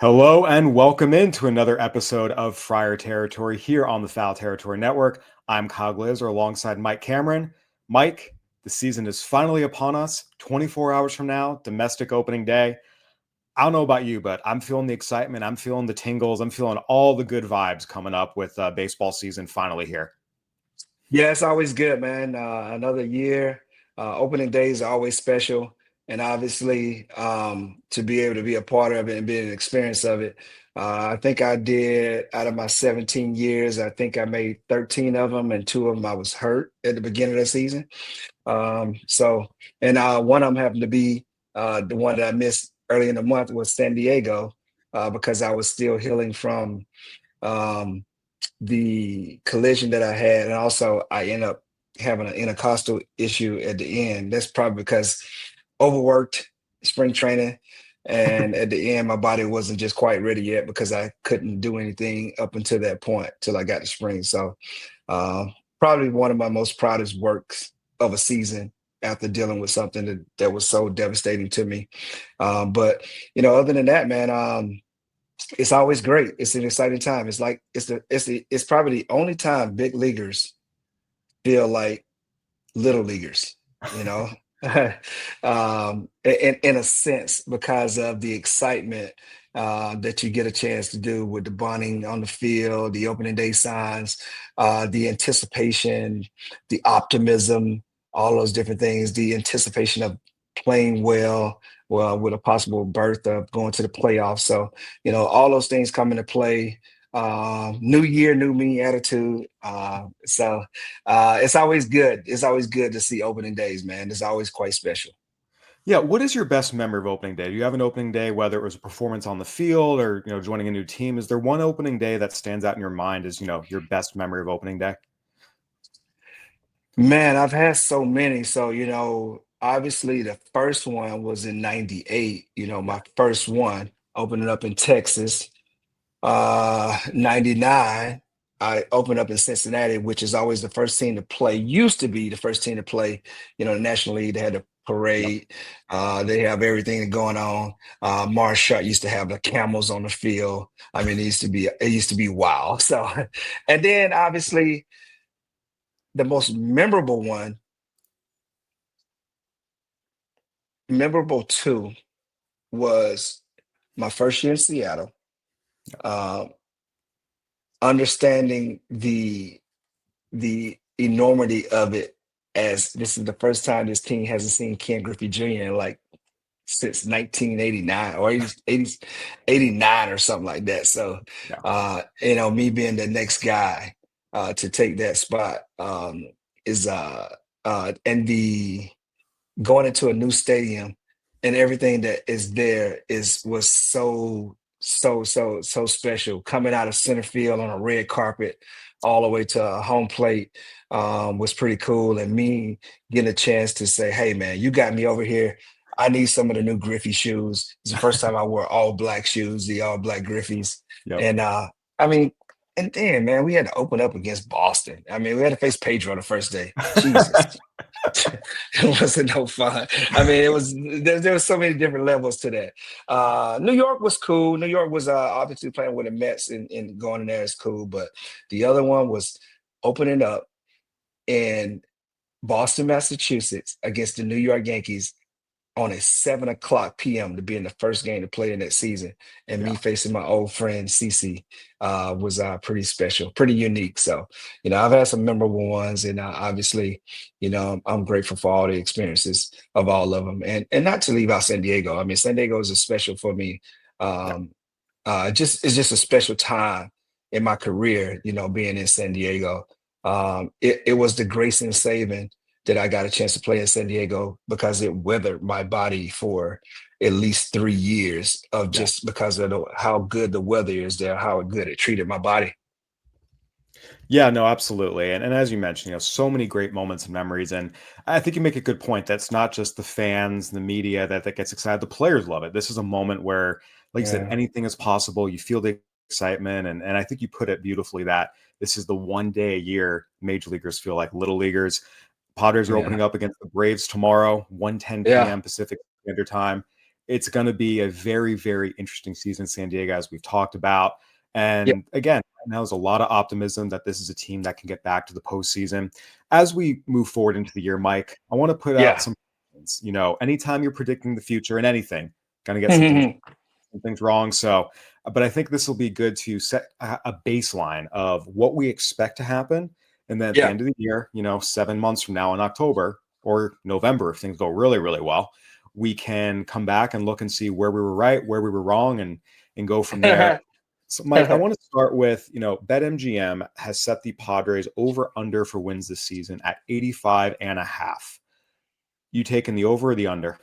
Hello and welcome into another episode of Friar Territory here on the Foul Territory Network. I'm Kyle Glaser alongside Mike Cameron. Mike, the season is finally upon us. 24 hours from now, domestic opening day. I don't know about you, but I'm feeling the excitement. I'm feeling the tingles. I'm feeling all the good vibes coming up with baseball season finally here. Yeah, it's always good, man. Another year. Opening days are always special. And obviously, to be able to be a part of it and be an experience of it. I think I did out of my 17 years, I think I made 13 of them, and two of them I was hurt at the beginning of the season. And one of them happened to be the one that I missed early in the month was San Diego, because I was still healing from. Um, the collision that I had, and also I end up having an intercostal issue at the end. That's probably because overworked spring training, and at the end my body wasn't just quite ready yet because I couldn't do anything up until that point till I got to spring. So uh, probably one of my most proudest works of a season after dealing with something that was so devastating to me. But other than that, man, it's always great. It's an exciting time. It's like it's probably the only time big leaguers feel like little leaguers, you know, in a sense because of the excitement that you get a chance to do with the bonding on the field, the opening day signs, the anticipation, the optimism, all those different things, the anticipation of playing well, with a possible berth of going to the playoffs. So, all those things come into play. New year, new me attitude. It's always good. It's always good to see opening days, man. It's always quite special. Yeah, what is your best memory of opening day? Do you have an opening day, whether it was a performance on the field or joining a new team? Is there one opening day that stands out in your mind as your best memory of opening day? Man, I've had so many. So, obviously the first one was in 98, my first one opening up in Texas. 99, I opened up in Cincinnati, which is always the first team to play, used to be the first team to play, the National League. They had the Yep. parade. They have everything going on. Marshall used to have the camels on the field. I mean, it used to be wow. So, and then obviously the most memorable two was my first year in Seattle. Uh, Understanding the enormity of it, as this is the first time this team hasn't seen Ken Griffey Jr. in like since 1989 or 89 or something like that. So, Yeah. me being the next guy to take that spot is and the going into a new stadium and everything that is there was so special. Coming out of center field on a red carpet all the way to a home plate was pretty cool. And me getting a chance to say, hey man, you got me over here. I need some of the new Griffey shoes. It's the first time I wore all black shoes, the all black Griffies. Yep. And I mean, and then man, we had to open up against Boston. I mean, we had to face Pedro the first day. Jesus. It wasn't no fun. I mean, there was so many different levels to that. New York was cool. New York was obviously playing with the Mets and going in there is cool, but the other one was opening up in Boston, Massachusetts against the New York Yankees on a 7 o'clock p.m. to be in the first game to play in that season, and me Yeah. facing my old friend CC was pretty special, pretty unique. So, I've had some memorable ones, and obviously, I'm grateful for all the experiences of all of them, and not to leave out San Diego. I mean, San Diego is a special for me. Yeah. Um, just it's just a special time in my career, being in San Diego. It was the grace and saving that I got a chance to play in San Diego because it weathered my body for at least 3 years of Yeah. just because of how good the weather is there, how good it treated my body. Yeah, no, absolutely. And as you mentioned, so many great moments and memories. And I think you make a good point. That's not just the fans, the media that gets excited. The players love it. This is a moment where, like you said, Yeah, anything is possible. You feel the excitement. And I think you put it beautifully that this is the one day a year major leaguers feel like little leaguers. Padres are yeah, opening up against the Braves tomorrow, 1:10 yeah, p.m. Pacific Standard Time. it's going to be a very, very interesting season in San Diego, as we've talked about. Yeah. And again, now there's a lot of optimism that this is a team that can get back to the postseason. As we move forward into the year, Mike, I want to put out Yeah. some, anytime you're predicting the future in anything, going to get some things wrong. So, but I think this will be good to set a baseline of what we expect to happen. And then at the Yeah. end of the year, 7 months from now in October or November, if things go really, really well, we can come back and look and see where we were right, where we were wrong, and go from there. So, Mike, I want to start with, BetMGM has set the Padres over under for wins this season at 85.5. You taking the over or the under?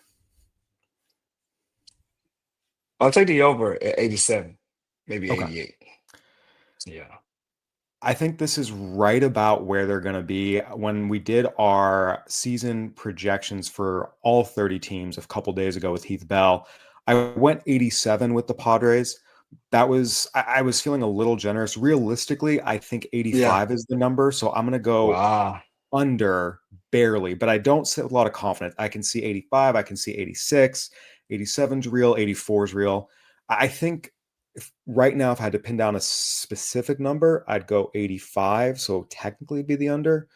I'll take the over at 87, maybe Okay. 88. Yeah. I think this is right about where they're going to be. When we did our season projections for all 30 teams a couple days ago with Heath Bell, I went 87 with the Padres. I was feeling a little generous. Realistically, I think Yeah. 85 is the number. So I'm going to go Wow. under barely, but I don't sit with a lot of confidence. I can see 85, I can see 86, 87 is real, 84 is real. I think right now, if I had to pin down a specific number, I'd go 85. So technically be the under,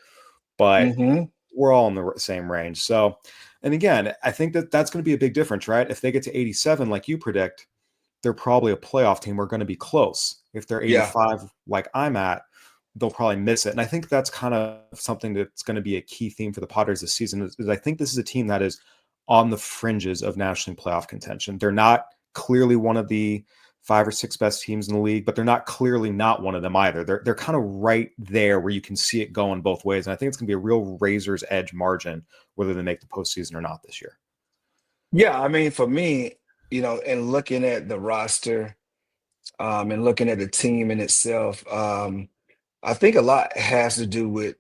but Hmm. we're all in the same range. So, and again, I think that that's going to be a big difference, right? If they get to 87, like you predict, they're probably a playoff team. We're going to be close. If they're Yeah. 85, like I'm at, they'll probably miss it. And I think that's kind of something that's going to be a key theme for the Padres this season is I think this is a team that is on the fringes of National League playoff contention. They're not clearly one of the 5 or 6 best teams in the league, but they're not clearly not one of them either. They're kind of right there where you can see it going both ways. And I think it's going to be a real razor's edge margin whether they make the postseason or not this year. Yeah. I mean, for me, and looking at the roster, and looking at the team in itself, I think a lot has to do with,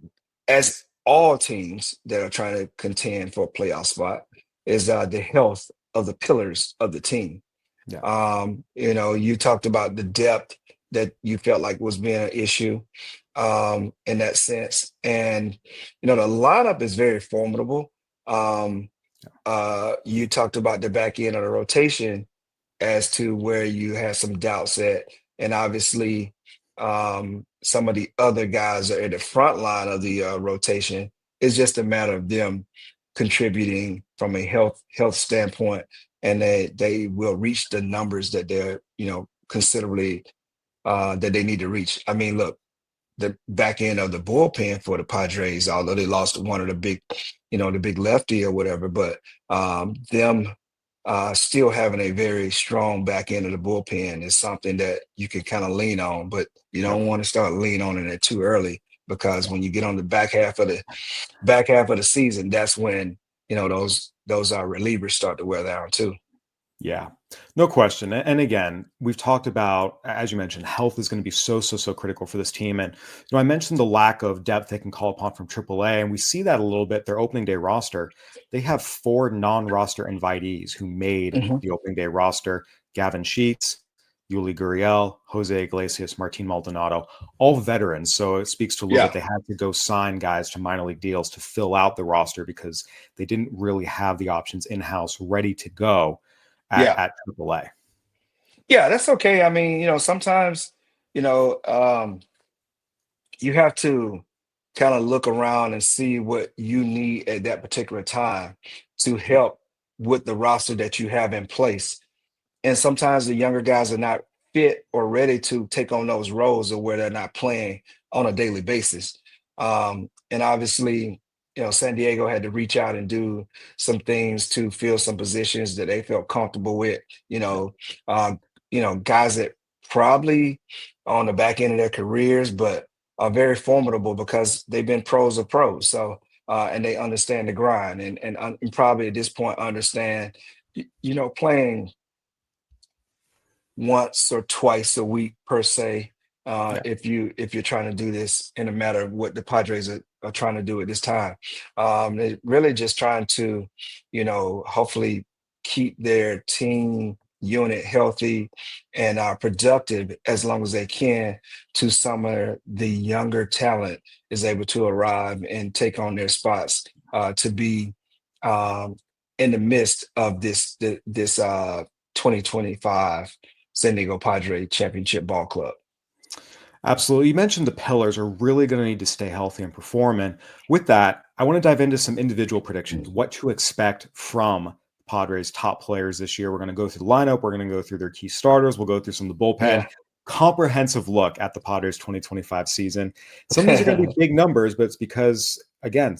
as all teams that are trying to contend for a playoff spot, is the health of the pillars of the team. Yeah. You talked about the depth that you felt like was being an issue in that sense. And, the lineup is very formidable. Um, you talked about the back end of the rotation as to where you had some doubts at. And obviously, some of the other guys are at the front line of the rotation. It's just a matter of them contributing from a health standpoint, and they will reach the numbers that they're considerably that they need to reach. I mean, look, the back end of the bullpen for the Padres, although they lost one of the big, the big lefty or whatever, but them still having a very strong back end of the bullpen is something that you can kind of lean on, but you Yep. don't want to start leaning on it too early, because when you get on the back half of the season, that's when those relievers start to wear down too. Yeah, no question. And again, we've talked about, as you mentioned, health is going to be so, so, so critical for this team. And, I mentioned the lack of depth they can call upon from AAA, and we see that a little bit. Their opening day roster, they have 4 non-roster invitees who made Hmm. the opening day roster: Gavin Sheets, Yuli Gurriel, Jose Iglesias, Martin Maldonado, all veterans. So it speaks to a little bit. Yeah, They had to go sign guys to minor league deals to fill out the roster because they didn't really have the options in-house ready to go yeah, at AAA. yeah. That's okay. I mean, sometimes, you know, um, you have to kind of look around and see what you need at that particular time to help with the roster that you have in place. And sometimes the younger guys are not fit or ready to take on those roles, or where they're not playing on a daily basis. And obviously, San Diego had to reach out and do some things to fill some positions that they felt comfortable with. Yeah. Uh, guys that probably on the back end of their careers, but are very formidable because they've been pros of pros. So and they understand the grind, and probably at this point understand, playing once or twice a week per se, Yeah. if you're trying to do this in a matter of what the Padres are trying to do at this time. They're really just trying to, hopefully keep their team unit healthy and productive as long as they can, to some of the younger talent is able to arrive and take on their spots, to be um, in the midst of this 2025 San Diego Padre Championship Ball Club. Absolutely. You mentioned the pillars are really going to need to stay healthy and perform. And with that, I want to dive into some individual predictions, what to expect from Padres' top players this year. We're going to go through the lineup. We're going to go through their key starters. We'll go through some of the bullpen. Yeah. Comprehensive look at the Padres 2025 season. Some of these are going to be big numbers, but it's because, again,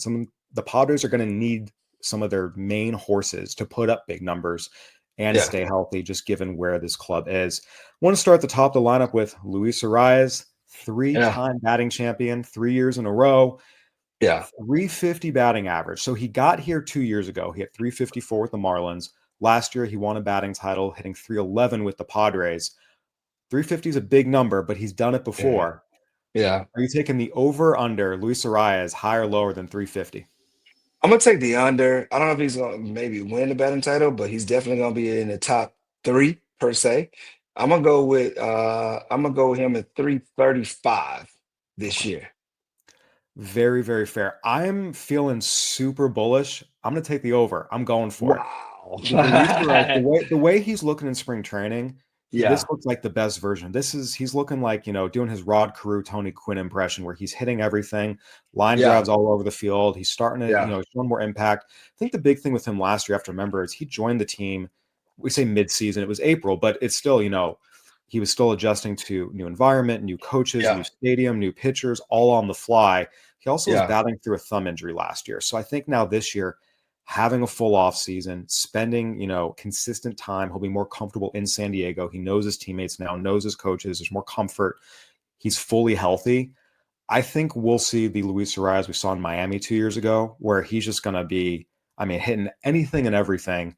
the Padres are going to need some of their main horses to put up big numbers and Yeah. stay healthy, just given where this club is. I want to start at the top of the lineup with Luis Arias, three-time batting champion, 3 years in a row. Yeah. 350 batting average. So he got here 2 years ago. He hit 354 with the Marlins. Last year, he won a batting title, hitting 311 with the Padres. 350 is a big number, but he's done it before. Yeah. Are you taking the over/under Luis Arias higher or lower than 350? I'm gonna take the under. I don't know if he's gonna maybe win the batting title, but he's definitely gonna be in the top three per se. I'm gonna go with him at 335 this year. Very, very fair. I'm feeling super bullish. I'm going to take the over. I'm going for it. Wow. With Luis Arias, the way he's looking in spring training, this Yeah. looks like the best version. He's looking like, doing his Rod Carew, Tony Quinn impression where he's hitting everything, line Yeah. drives all over the field. He's starting to, Yeah. showing more impact. I think the big thing with him last year, you have to remember, is he joined the team. We say mid-season. It was April, but it's still, he was still adjusting to new environment, new coaches, new Yeah. stadium, new pitchers, all on the fly. He also was Yeah. battling through a thumb injury last year. So I think now this year, having a full off season, spending, consistent time, he'll be more comfortable in San Diego. He knows his teammates now, knows his coaches. There's more comfort. He's fully healthy. I think we'll see the Luis Arias we saw in Miami 2 years ago, where he's just going to be, hitting anything and everything.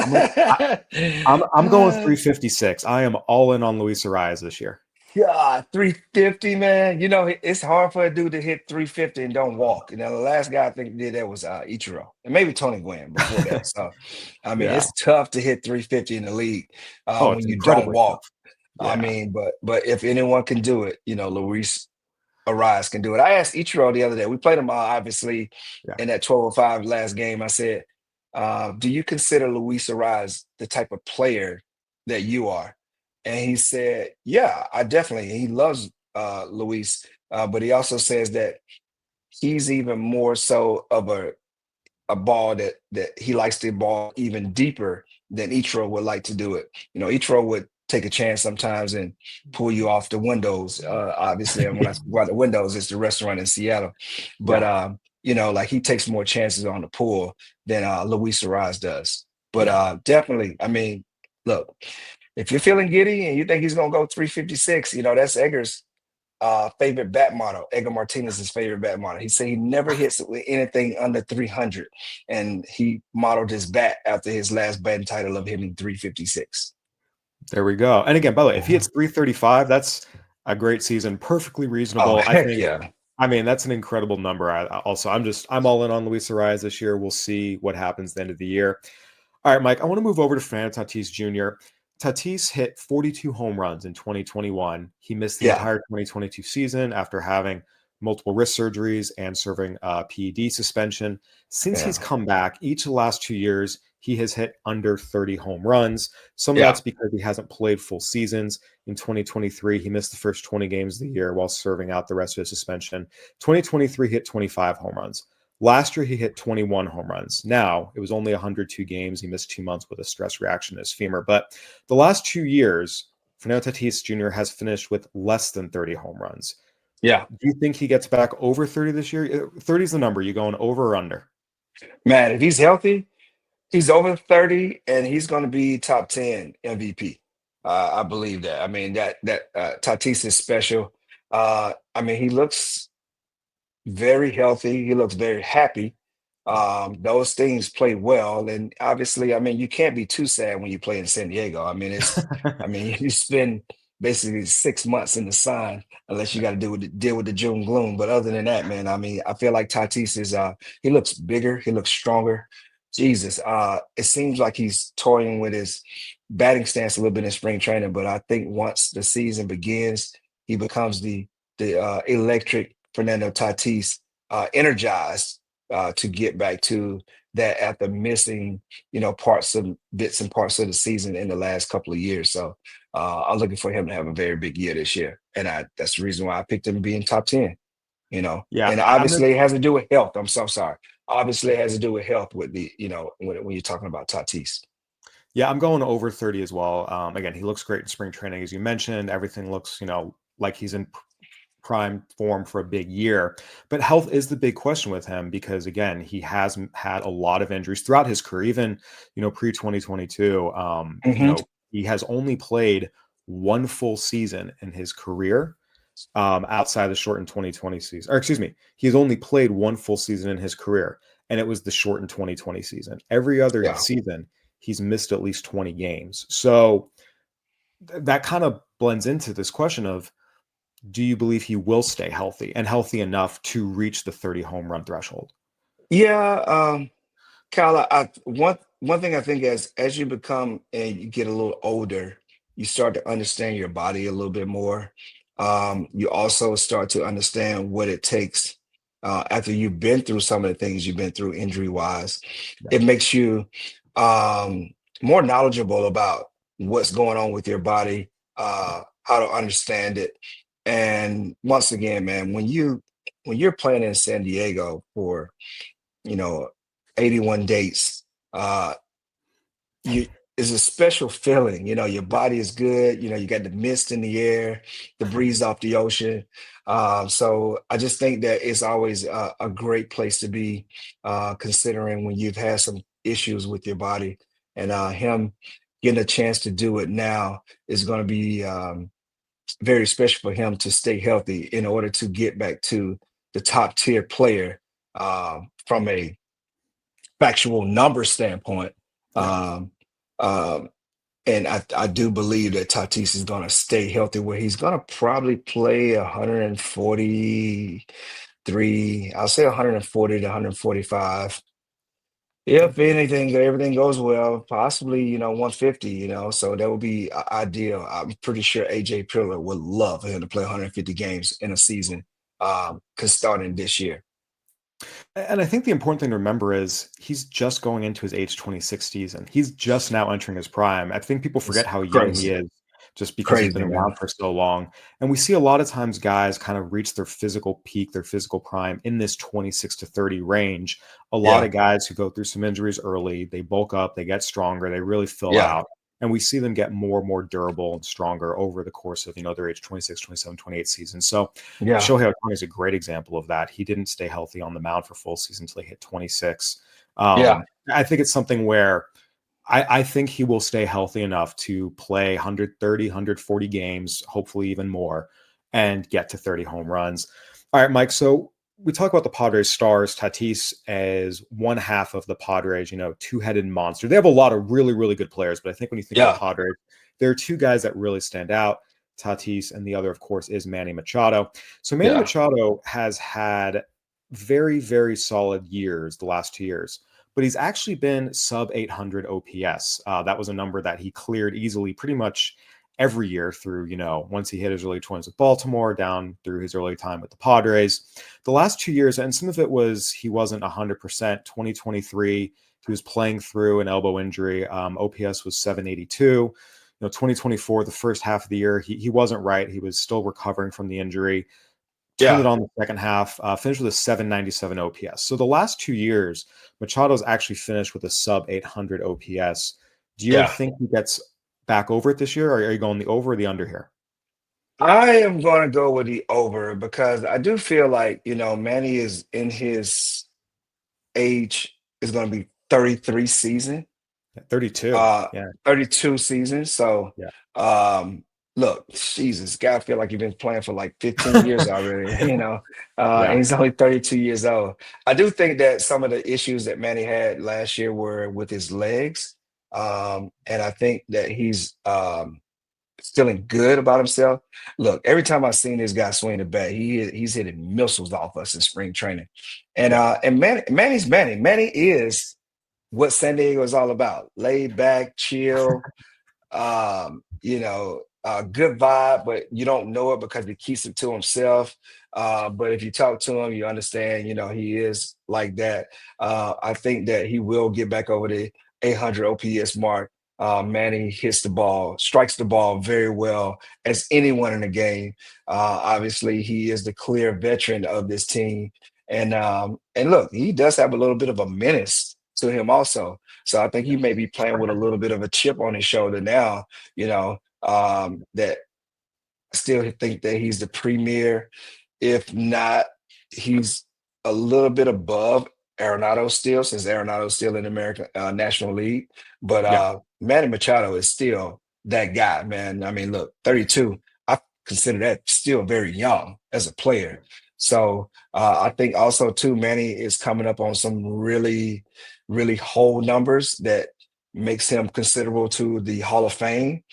I'm going 356. I am all in on Luis Arias this year. God, 350, man. It's hard for a dude to hit 350 and don't walk. The last guy I think did that was Ichiro and maybe Tony Gwynn before that. So, Yeah. it's tough to hit 350 in the league Oh, when it's you don't incredibly walk. tough. Yeah. But if anyone can do it, Luis Arias can do it. I asked Ichiro the other day. We played him obviously Yeah. in that 12:05 last game. I said, do you consider Luis Arias the type of player that you are? And he said, yeah, I definitely. He loves Luis, but he also says that he's even more so of a ball that he likes the ball even deeper than Ichiro would like to do it. Ichiro would take a chance sometimes and pull you off the windows. Obviously, and when I speak about the windows, it's the restaurant in Seattle. But like he takes more chances on the pull than Luis Arias does. But definitely, look, if you're feeling giddy and you think he's gonna go 356, that's Egger's favorite bat model, Edgar Martinez's favorite bat model. He said he never hits with anything under 300, and he modeled his bat after his last batting title of hitting 356. There we go. And again, by the way, if he hits 335, that's a great season, perfectly Oh, reasonable. I heck think, yeah. that's an incredible number. I'm all in on Luis Arias this year. We'll see what happens at the end of the year. All right, Mike, I want to move over to Fernando Tatis Jr. Tatis hit 42 home runs in 2021. He missed the Yeah. entire 2022 season after having multiple wrist surgeries and serving a PED suspension. Since Yeah. he's come back, each of the last 2 years, he has hit under 30 home runs. Some of Yeah. that's because he hasn't played full seasons. In 2023, he missed the first 20 games of the year while serving out the rest of his suspension. 2023 hit 25 home runs. Last year, he hit 21 home runs. Now, it was only 102 games. He missed 2 months with a stress reaction in his femur. But the last 2 years, Fernando Tatis Jr. has finished with less than 30 home runs. Yeah. Do you think he gets back over 30 this year? 30 is the number. You going over or under? Man, if he's healthy, he's over 30 and he's going to be top 10 MVP. I believe that. That Tatis is special. He looks very healthy. He looks very happy. Those things play well, and obviously, you can't be too sad when you play in San Diego. You spend basically 6 months in the sun, unless you got to deal with the June gloom. But other than that, man, I feel like Tatis is he looks bigger, he looks stronger. Jesus, it seems like he's toying with his batting stance a little bit in spring training, but I think once the season begins, he becomes the electric Fernando Tatis, energized to get back to that after missing, bits and parts of the season in the last couple of years. So I'm looking for him to have a very big year this year. And that's the reason why I picked him to be in top 10, Yeah, and I'm gonna. obviously it has to do with health. I'm so sorry. Obviously it has to do with health with when you're talking about Tatis. Yeah, I'm going over 30 as well. Again, he looks great in spring training, as you mentioned. Everything looks, like he's in prime form for a big year. But health is the big question with him because, again, he has had a lot of injuries throughout his career, even, pre 2022. Hmm. He has only played one full season in his career outside the shortened 2020 season. Or excuse me, he's only played one full season in his career, and it was the shortened 2020 season. Every other Yeah. season, he's missed at least 20 games. So that kind of blends into this question of, do you believe he will stay healthy and healthy enough to reach the 30 home run threshold? Yeah. Kyle, one thing I think as you become and you get a little older, you start to understand your body a little bit more. You also start to understand what it takes after you've been through some of the things you've been through injury wise. Yeah. It makes you um, more knowledgeable about what's going on with your body, how to understand it. And once again, man, when you're playing in San Diego for you know 81 dates, uh you it's a special feeling. Your body is good. You got the mist in the air, the breeze off the ocean. So I just think that it's always a great place to be, considering when you've had some issues with your body. And him getting a chance to do it now is going to be very special for him to stay healthy in order to get back to the top tier player, from a factual number standpoint. Yeah. Um, um, and I do believe that Tatis is going to stay healthy, where he's going to probably play 143, I'll say 140 to 145. Okay. If anything, everything goes well, possibly, 150, so that would be ideal. I'm pretty sure AJ Pillar would love for him to play 150 games in a season, cause starting this year. And I think the important thing to remember is he's just going into his age 26 season. He's just now entering his prime. I think people forget It's how young he crazy, is just because he's been crazy, man. around for so long. And we see a lot of times guys kind of reach their physical peak, their physical prime in this 26 to 30 range. A lot Yeah, of guys who go through some injuries early, they bulk up, they get stronger, they really fill yeah, out. And we see them get more and more durable and stronger over the course of, their age 26, 27, 28 seasons. So yeah, Shohei Ohtani is a great example of that. He didn't stay healthy on the mound for full season until he hit 26. yeah, I think it's something where I think he will stay healthy enough to play 130, 140 games, hopefully even more, and get to 30 home runs. All right, Mike. So we talk about the Padres stars, Tatis as one half of the Padres, two-headed monster. They have a lot of really, really good players, but I think when you think of the yeah, Padres, there are two guys that really stand out. Tatis, and the other, of course, is Manny Machado. So Manny yeah, Machado has had very, very solid years the last 2 years, but he's actually been sub 800 OPS. That was a number that he cleared easily pretty much every year through, once he hit his early 20s with Baltimore, down through his early time with the Padres. The last 2 years, and some of it was he wasn't 100%. 2023, he was playing through an elbow injury. OPS was 782. 2024, the first half of the year, he wasn't right. He was still recovering from the injury. Turned it yeah, on the second half, finished with a 797 OPS. So the last 2 years, Machado's actually finished with a sub 800 OPS. Do you yeah. think he gets back over it this year, or are you going the over or the under here? I am going to go with the over because I do feel like, Manny is in his age is going to be 33 season, Yeah, 32. uh, Yeah. 32 seasons. So, Yeah. um, look, Jesus, guy, I feel like you've been playing for like 15 years already, and Yeah. he's only 32 years old. I do think that some of the issues that Manny had last year were with his legs. And I think that he's, feeling good about himself. Look, every time I've seen this guy swing the bat, he's hitting missiles off us in spring training. And Yeah. Manny's Manny. Manny is what San Diego is all about. Laid back, chill. Um, you know, good vibe, but you don't know it because he keeps it to himself. But if you talk to him, you understand, he is like that. I think that he will get back over the 800 OPS mark. Manny strikes the ball very well as anyone in the game. Obviously, he is the clear veteran of this team. And look, he does have a little bit of a menace to him also. So I think he may be playing with a little bit of a chip on his shoulder now, that I still think that he's the premier. If not, he's a little bit above Arenado still, since Arenado's still in the American National League. But Yeah. Manny Machado is still that guy, man. I mean, look, 32, I consider that still very young as a player. So I think also too, Manny is coming up on some really, really whole numbers that makes him considerable to the Hall of Fame.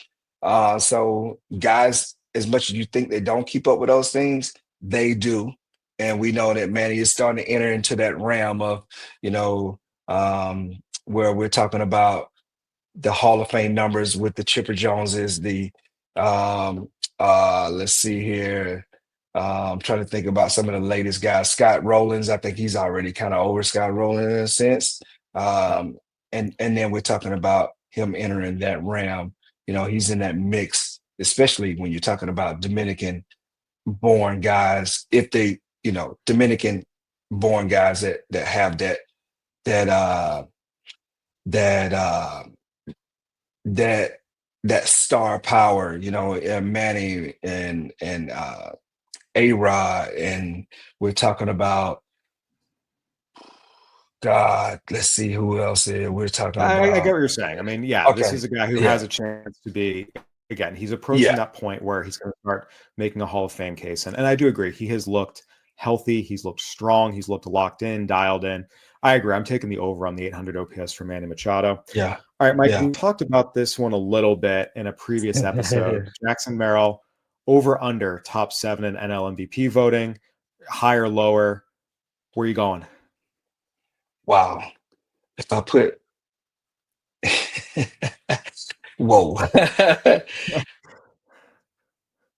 So guys, as much as you think they don't keep up with those things, they do. And we know that Manny is starting to enter into that realm of, you know, where we're talking about the Hall of Fame numbers with the Chipper Joneses, the let's see here. I'm trying to think about some of the latest guys. Scott Rowlands, I think he's already kind of over Scott Rowland in a sense. And then we're talking about him entering that realm. He's in that mix, especially when you're talking about Dominican born guys, if they, Dominican born guys that have that uh that uh that that star power, Manny and A-Rod, and we're talking about God, let's see who else is. We're talking I get about what you're saying. I mean, yeah, this okay, is a guy who has yeah, a chance to be, again, he's approaching yeah, that point where he's going to start making a Hall of Fame case. And I do agree. He has looked healthy. He's looked strong. He's looked locked in, dialed in. I agree. I'm taking the over on the 800 OPS for Manny Machado. yeah, All right, Mike, yeah. we talked about this one a little bit in a previous episode. Jackson Merrill, over under top 7 in NL MVP voting, higher, lower. Where are you going? Wow. If I put whoa.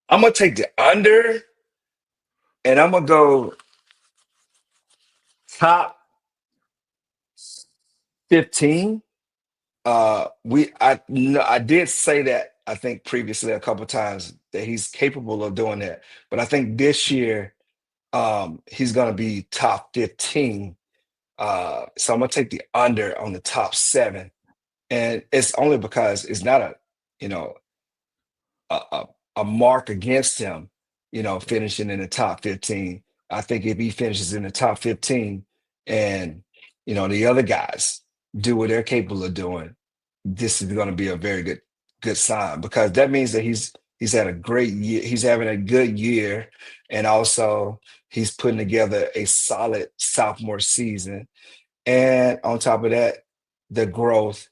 I'm gonna take the under and I'm gonna go top 15. I did say that I think previously a couple times that he's capable of doing that, but I think this year he's gonna be top 15. So I'm gonna take the under on the top 7, and it's only because it's not you know a, a, a mark against him, finishing in the top 15. I think if he finishes in the top 15 and, the other guys do what they're capable of doing, this is going to be a very good sign, because that means that he's had a great year. He's having a good year. And also he's putting together a solid sophomore season. And on top of that, the growth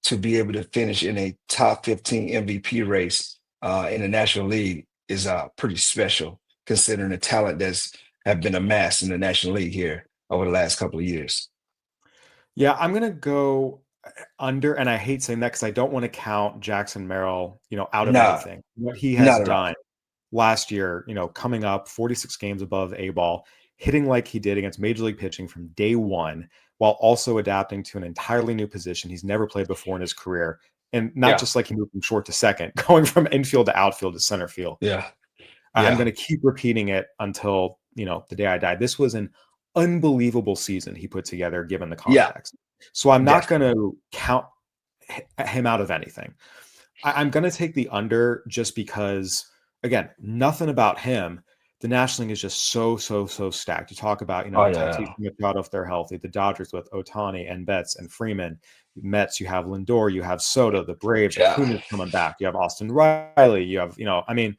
to be able to finish in a top 15 MVP race in the National League is pretty special, considering the talent that's have been amassed in the National League here over the last couple of years. Yeah, I'm gonna go under, and I hate saying that because I don't want to count Jackson Merrill, out of Nah, anything. What he has not at all. done last year, coming up 46 games above A ball, hitting like he did against Major League pitching from day one, while also adapting to an entirely new position he's never played before in his career. And not Yeah, just like he moved from short to second, going from infield to outfield to center field. yeah, I'm yeah, going to keep repeating it until, the day I die. This was an unbelievable season he put together given the yeah, context. So I'm not going definitely. to count him out of anything. I'm going to take the under just because, again, nothing about him. The National League is just so, so, so stacked. You talk about, Oh Tatis yeah, and Machado if they're healthy, the Dodgers with Otani and Betts and Freeman, Mets, you have Lindor, you have Soto, the Braves, yeah, Acuna's coming back, you have Austin Riley, you have, I mean,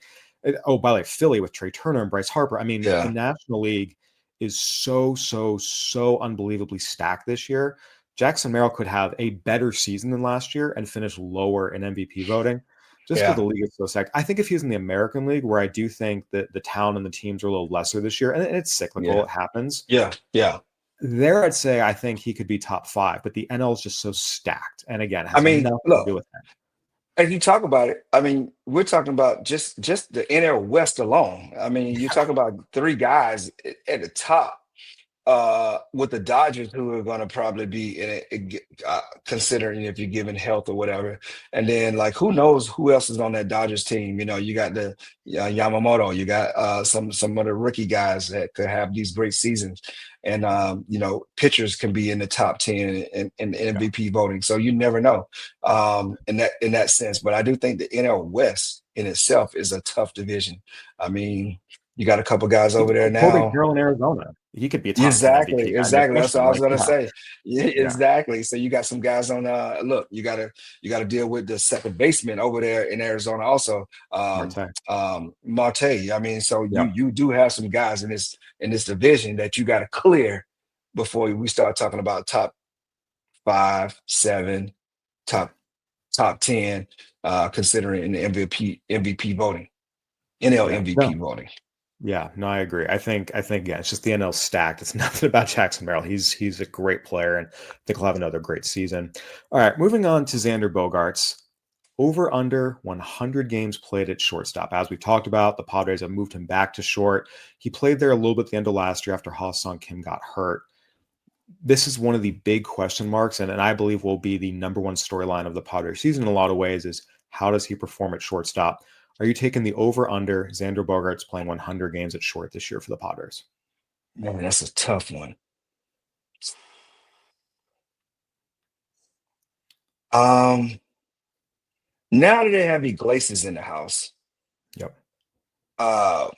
oh, by the way, Philly with Trey Turner and Bryce Harper. I mean, the yeah, National League is so, so, so unbelievably stacked this year. Jackson Merrill could have a better season than last year and finish lower in MVP voting just because yeah, the league is so stacked. I think if he was in the American League, where I do think that the town and the teams are a little lesser this year, and it's cyclical, yeah, it happens. yeah, yeah. There, I'd say I think he could be top 5, but the NL is just so stacked. And again, it I has mean, nothing to look, do with him. If you talk about it, I mean, we're talking about just the NL West alone. I mean, you're talking about three guys at the top, with the Dodgers, who are going to probably be in it, considering if you're given health or whatever. And then, like, who knows who else is on that Dodgers team? You know, you got the Yamamoto, you got some of the rookie guys that could have these great seasons, and pitchers can be in the top 10 in Yeah. MVP voting. So you never know, in that sense. But I do think the NL West in itself is a tough division. I mean, you got a couple guys over there Corbin now. Carroll in Arizona. He could be a top 10 Exactly, MVP guy, no exactly. That's what question. I was Like, gonna yeah, say. Yeah, yeah, exactly. So you got some guys on look, you gotta deal with the second baseman over there in Arizona also. Marte. Marte. I mean, so you Yeah, you do have some guys in this division that you gotta clear before we start talking about top five, seven, yeah, top 10, considering the MVP voting, NL yeah. MVP No, voting. yeah, no, I agree. I think, yeah, it's just the NL stacked. It's nothing about Jackson Merrill. He's a great player, and I think he'll have another great season. All right, moving on to Xander Bogaerts. Over under 100 games played at shortstop. As we talked about, the Padres have moved him back to short. He played there a little bit at the end of last year after Ha-Sung Kim got hurt. This is one of the big question marks, and I believe will be the number one storyline of the Padres season in a lot of ways is how does he perform at shortstop? Are you taking the over under Xander Bogaerts playing 100 games at short this year for the Padres? Man, that's a tough one. Um, Now that they have Iglesias in the house, Yep. uh,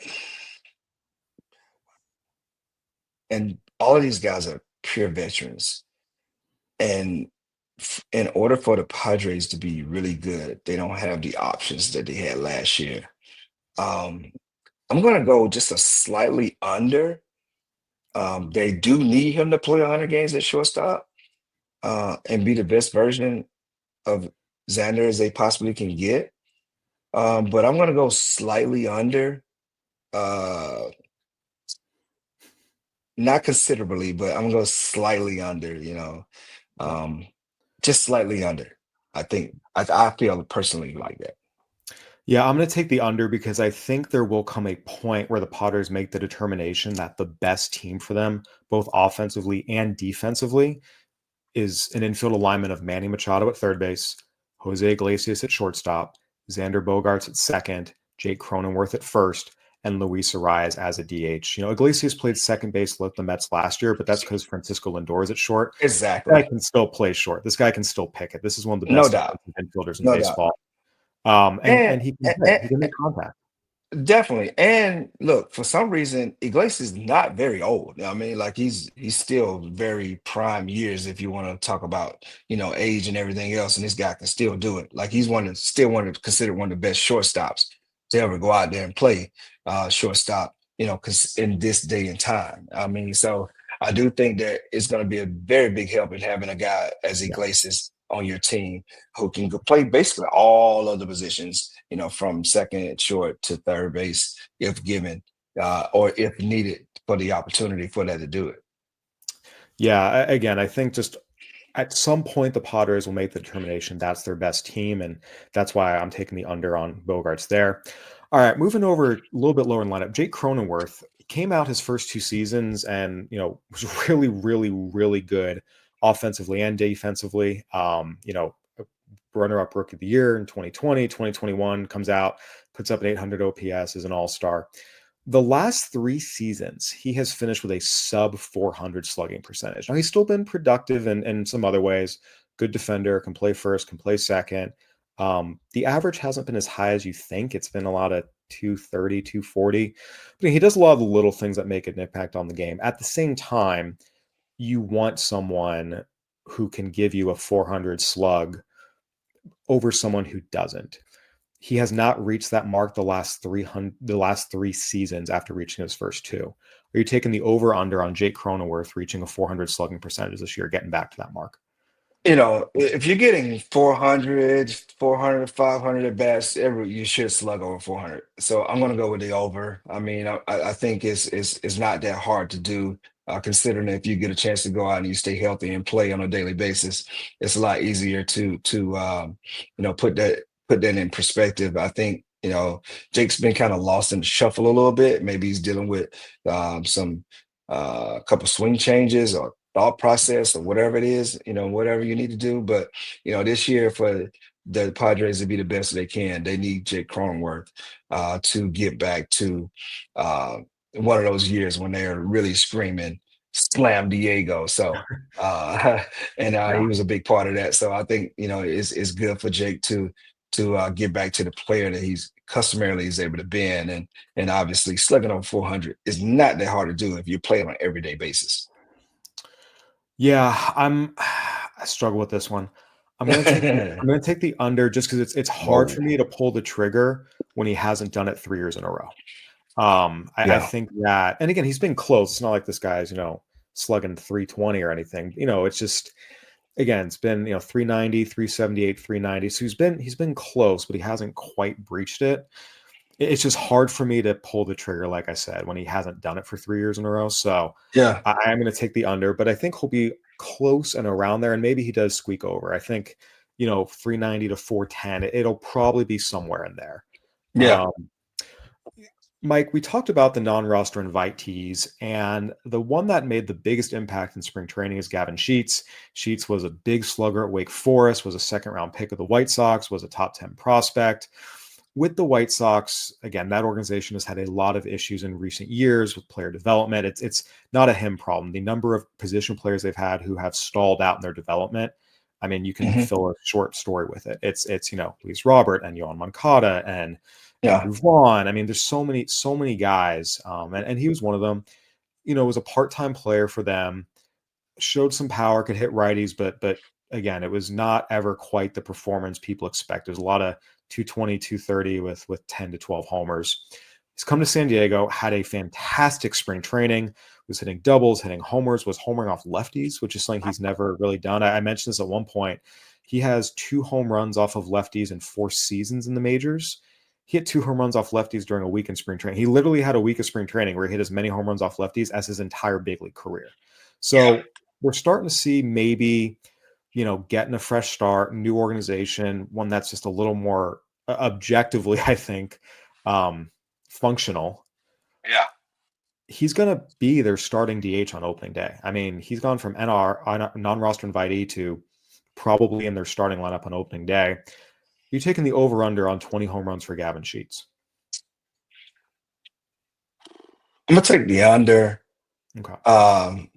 and all of these guys are pure veterans, and in order for the Padres to be really good, they don't have the options that they had last year. Um, I'm gonna go just a slightly under. They do need him to play 100 games at shortstop, and be the best version of Xander as they possibly can get. But I'm gonna go slightly under. Uh, Not considerably, but I'm gonna go slightly under, Yeah. um, just slightly under. I feel personally like that. Yeah, I'm going to take the under because I think there will come a point where the Padres make the determination that the best team for them, both offensively and defensively, is an infield alignment of Manny Machado at third base, Jose Iglesias at shortstop, Xander Bogaerts at second, Jake Cronenworth at first, and Luis Ariz as a DH. Iglesias played second base with the Mets last year, but that's because Francisco Lindor is at short. This guy Exactly. can still play short. This guy can still pick it. This is one of the No best doubt. defensive infielders in No doubt. baseball. And And, he can hit. He can and, make contact. Definitely. And look, for some reason, Iglesias is not very old. I mean, like he's still very prime years if you want to talk about, age and everything else. And this guy can still do it. Like he's still one of considered one of the best shortstops to ever go out there and play shortstop, because in this day and time. I mean, so I do think that it's going to be a very big help in having a guy as Yeah. Iglesias on your team who can play basically all of the positions, from second, short to third base, if given, or if needed for the opportunity for that to do it. Yeah. Again, I think just at some point the Padres will make the determination that's their best team, and that's why I'm taking the under on Bogarts there. All right, moving over a little bit lower in lineup, Jake Cronenworth came out his first two seasons and was really, really, really good offensively and defensively. Runner-up rookie of the year in 2020, 2021 comes out, puts up an 800 OPS as an all-star. The last three seasons, he has finished with a sub 400 slugging percentage. Now, he's still been productive in some other ways. Good defender, can play first, can play second. The average hasn't been as high as you think. It's been a lot of 230, 240. But he does a lot of the little things that make an impact on the game. At the same time, you want someone who can give you a 400 slug over someone who doesn't. He has not reached that mark the last three seasons after reaching his first two. Are you taking the over under on Jake Cronenworth reaching a 400 slugging percentage this year, getting back to that mark? If you're getting 400, 400, 500 at best, you should slug over 400. So I'm going to go with the over. I mean, I think it's not that hard to do, considering if you get a chance to go out and you stay healthy and play on a daily basis, it's a lot easier to put put that in perspective, I think, Jake's been kind of lost in the shuffle a little bit. Maybe he's dealing with some couple swing changes or thought process or whatever it is, whatever you need to do. But, this year for the Padres to be the best they can, they need Jake Cronenworth to get back to one of those years when they're really screaming, slam Diego. So, and Yeah. he was a big part of that. So I think, it's good for Jake to get back to the player that he's customarily is able to be in. And obviously slugging over 400 is not that hard to do if you play on an everyday basis. Yeah, I struggle with this one. I'm gonna take the under just because it's hard Whoa. for me to pull the trigger when he hasn't done it 3 years in a row. I Yeah. think that, and again, he's been close. It's not like this guy's, slugging 320 or anything. It's just, again, it's been, 390, 378, 390. So he's been close, but he hasn't quite breached it. It's just hard for me to pull the trigger, like I said, when he hasn't done it for 3 years in a row. So Yeah. I'm going to take the under, but I think he'll be close and around there, and maybe he does squeak over. I think, 390 to 410. It'll probably be somewhere in there. Yeah. Um, Mike, we talked about the non-roster invitees, and the one that made the biggest impact in spring training is Gavin Sheets. Sheets was a big slugger at Wake Forest, was a second-round pick of the White Sox, was a top 10 prospect. With the White Sox, again, that organization has had a lot of issues in recent years with player development. It's not a him problem. The number of position players they've had who have stalled out in their development, I mean, you can Hmm. fill a short story with it. It's Luis Robert and Yohan Moncada and Yeah. Andrew Vaughn. I mean, there's so many guys, and he was one of them. Was a part-time player for them, showed some power, could hit righties, but again, it was not ever quite the performance people expect. There's a lot of 220, 230 with 10 to 12 homers. He's come to San Diego, had a fantastic spring training, was hitting doubles, hitting homers, was homering off lefties, which is something he's never really done. I mentioned this at one point. He has 2 home runs off of lefties in 4 seasons in the majors. He hit 2 home runs off lefties during a week in spring training. He literally had a week of spring training where he hit as many home runs off lefties as his entire big league career. Yeah. So we're starting to see maybe, getting a fresh start, new organization, one that's just a little more objectively, I think, functional. Yeah. He's going to be their starting DH on opening day. I mean, he's gone from non-roster invitee to probably in their starting lineup on opening day. You're taking the over-under on 20 home runs for Gavin Sheets. I'm gonna take the under. Okay. Um,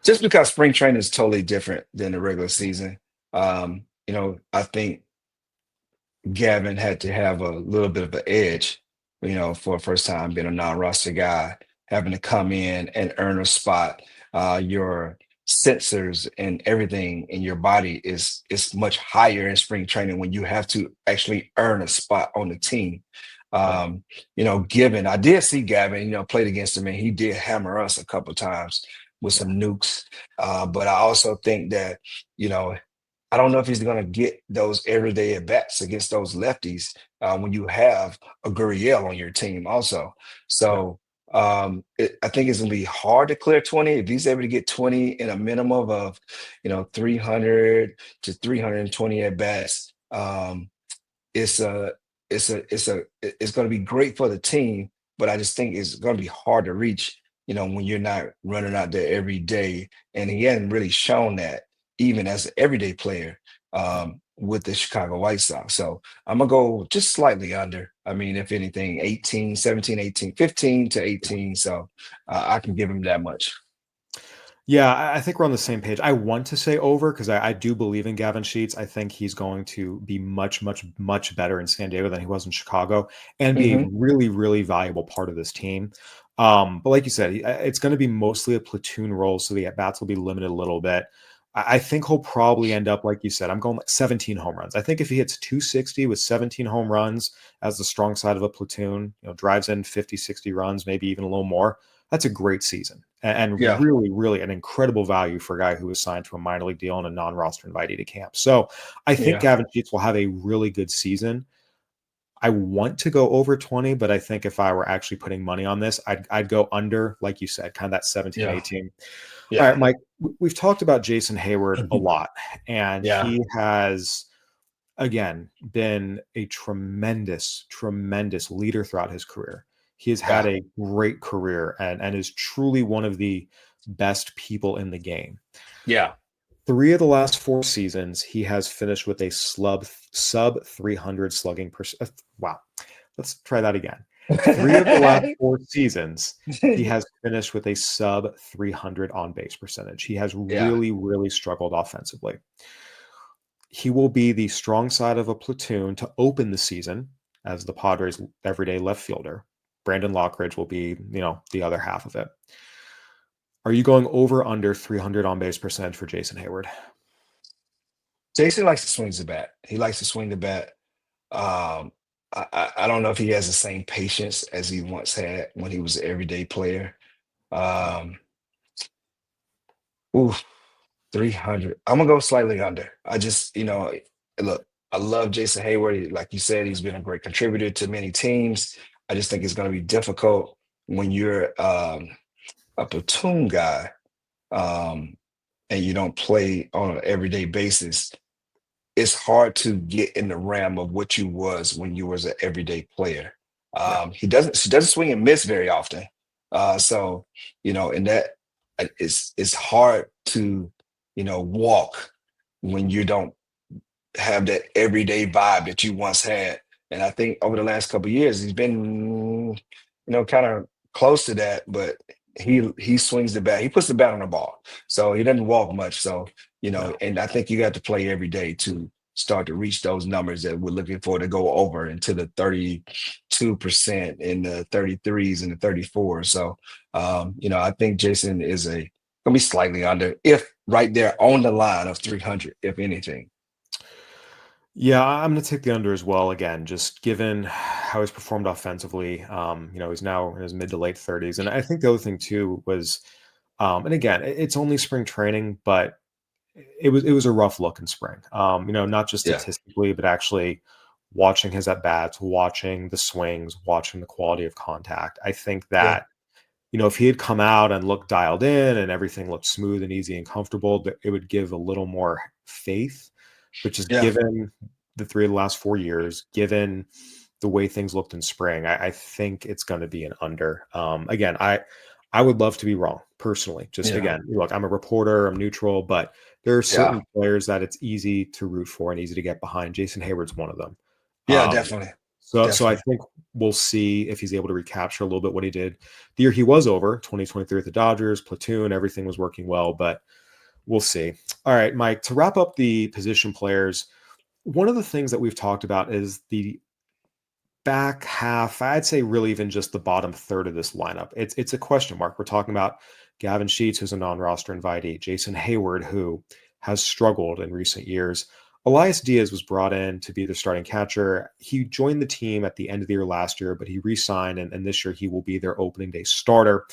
just because spring training is totally different than the regular season. I think Gavin had to have a little bit of an edge, for a first time being a non-roster guy, having to come in and earn a spot. Your sensors and everything in your body is much higher in spring training when you have to actually earn a spot on the team. Right. Given I did see Gavin, played against him and he did hammer us a couple times with Yeah. some nukes. But I also think that, you know, I don't know if he's going to get those everyday at bats against those lefties when you have a Gurriel on your team also. Yeah. So I think it's going to be hard to clear 20 if he's able to get 20 in a minimum of 300 to 320 at bats. It's a it's going to be great for the team, but I just think it's going to be hard to reach. When you're not running out there every day, and he hadn't really shown that even as an everyday player with the Chicago White Sox. So I'm gonna go just slightly under. I mean, if anything, 18, 17, 18, 15 to 18. So I can give him that much. Yeah, I think we're on the same page. I want to say over because I do believe in Gavin Sheets. I think he's going to be much, much, much better in San Diego than he was in Chicago and be a Hmm. really, really valuable part of this team. But like you said, it's going to be mostly a platoon role, so the at-bats will be limited a little bit. I think he'll probably end up, like you said, I'm going like 17 home runs. I think if he hits 260 with 17 home runs as the strong side of a platoon, drives in 50, 60 runs, maybe even a little more, that's a great season and Yeah, really, really an incredible value for a guy who was signed to a minor league deal and a non-roster invitee to camp. So I think yeah, Gavin Sheets will have a really good season. I want to go over 20, but I think if I were actually putting money on this, I'd go under, like you said, kind of that 17, yeah, 18. All yeah, right, Mike, we've talked about Jason Hayward a lot, and yeah, he has again, been a tremendous, tremendous leader throughout his career. He has had Yeah. a great career and is truly one of the best people in the game. Yeah. 3 of the last 4 seasons, he has finished with a sub 300 slugging percent. Wow. Let's try that again. 3 of the last 4 seasons, he has finished with a sub 300 on base percentage. He has Yeah. really, really struggled offensively. He will be the strong side of a platoon to open the season as the Padres' everyday left fielder. Brandon Lockridge will be, the other half of it. Are you going over under 300 on base percentage for Jason Hayward? Jason likes to swing the bat. He likes to swing the bat. Um, I don't know if he has the same patience as he once had when he was an everyday player. Um, oof, 300. I'm gonna go slightly under. I just, look, I love Jason Hayward. Like you said, he's been a great contributor to many teams. I just think it's gonna be difficult when you're a platoon guy, um, and you don't play on an everyday basis. It's hard to get in the realm of what you was when you was an everyday player. Yeah. She doesn't swing and miss very often. So, and that it's hard to, walk when you don't have that everyday vibe that you once had. And I think over the last couple of years, he's been, kind of close to that, but he swings the bat. He puts the bat on the ball. So he doesn't walk much. So, No. and I think you got to play every day to start to reach those numbers that we're looking for to go over into the 32% and the 33s and the 34. So, I think Jason is gonna be slightly under, if right there on the line of 300, if anything. Yeah, I'm going to take the under as well. Again, just given how he's performed offensively, he's now in his mid to late 30s. And I think the other thing too was, and again, it's only spring training, but it was a rough look in spring. Not just Yeah. statistically, but actually watching his at bats, watching the swings, watching the quality of contact. I think Yeah. that if he had come out and looked dialed in and everything looked smooth and easy and comfortable, that it would give a little more faith. But just Yeah. given the 3 of the last 4 years, given the way things looked in spring, I think it's going to be an under. Again, I would love to be wrong personally. Just Yeah. again, look, I'm a reporter, I'm neutral, but there are Yeah. certain players that it's easy to root for and easy to get behind. Jason Hayward's one of them. Yeah, Um, definitely. so I Definitely. think we'll see if he's able to recapture a little bit what he did the year he was over 2023 at the Dodgers, platoon, everything was working well, but we'll see. All right, Mike, to wrap up the position players, one of the things that we've talked about is the back half. I'd say really even just the bottom third of this lineup. It's a question mark. We're talking about Gavin Sheets, who's a non-roster invitee, Jason Hayward, who has struggled in recent years. Elias Diaz was brought in to be the starting catcher. He joined the team at the end of the year last year, but he re-signed, and this year he will be their opening day starter.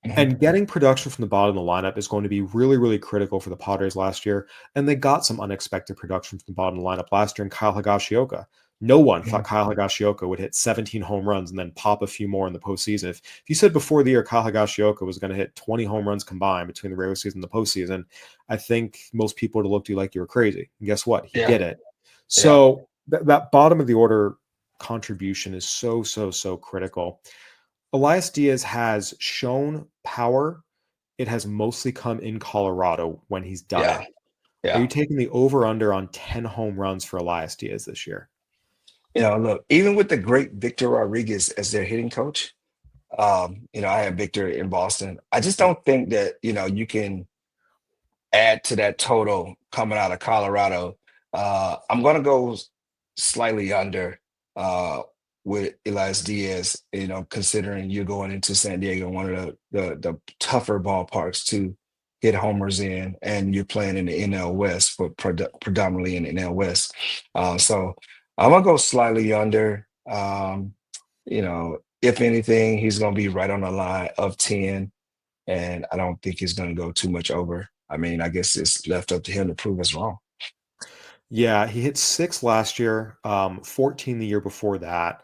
Mhm. And getting production from the bottom of the lineup is going to be really, really critical for the Padres last year. And they got some unexpected production from the bottom of the lineup last year in Kyle Higashioka. No one thought Mhm. Kyle Higashioka would hit 17 home runs and then pop a few more in the postseason. If you said before the year Kyle Higashioka was going to hit 20 home runs combined between the regular season and the postseason, I think most people would have looked at you like you were crazy. And guess what? He Yeah. did it. Yeah. So that bottom of the order contribution is so, so, so critical. Elias Diaz has shown power. It has mostly come in Colorado when he's done Yeah. it. Are Yeah. you taking the over under on 10 home runs for Elias Diaz this year? Look, even with the great Victor Rodriguez as their hitting coach, I have Victor in Boston. I just Yeah. don't think that, you can add to that total coming out of Colorado. I'm going to go slightly under uh, with Elias Diaz, considering you're going into San Diego, one of the tougher ballparks to hit homers in, and you're playing in the NL West for predominantly in the NL West. So I'm going to go slightly under. If anything, he's going to be right on the line of 10, and I don't think he's going to go too much over. I mean, I guess it's left up to him to prove us wrong. Yeah, he hit 6 last year, 14 the year before that.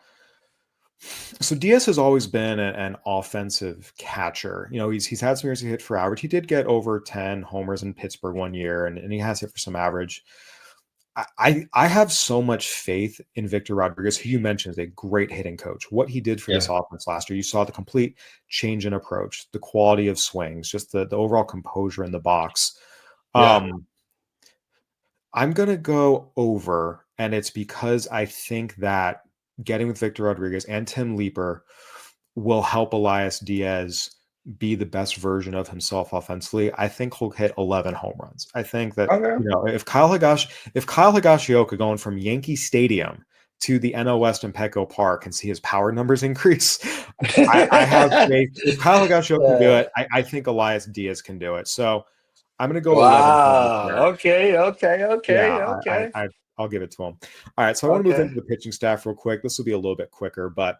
So Diaz has always been an offensive catcher. He's had some years he hit for average. He did get over 10 homers in Pittsburgh one year, and he has hit for some average. I have so much faith in Victor Rodriguez, who you mentioned is a great hitting coach. What he did for this Yeah. offense last year, you saw the complete change in approach, the quality of swings, just the overall composure in the box. Yeah. Um, I'm gonna go over, and it's because I think that getting with Victor Rodriguez and Tim Leeper will help Elias Diaz be the best version of himself offensively. I think he'll hit 11 home runs. I think that, Okay. if Kyle Higashioka going from Yankee Stadium to the NL West in Petco Park and see his power numbers increase, I have faith. If Kyle Higashioka can do Uh, it, I think Elias Diaz can do it. So I'm going to go 11 home runs wow. there. Okay. Okay. Yeah, Okay. Okay. I'll give it to him. All right, so I want to move Okay. into the pitching staff real quick. This will be a little bit quicker, but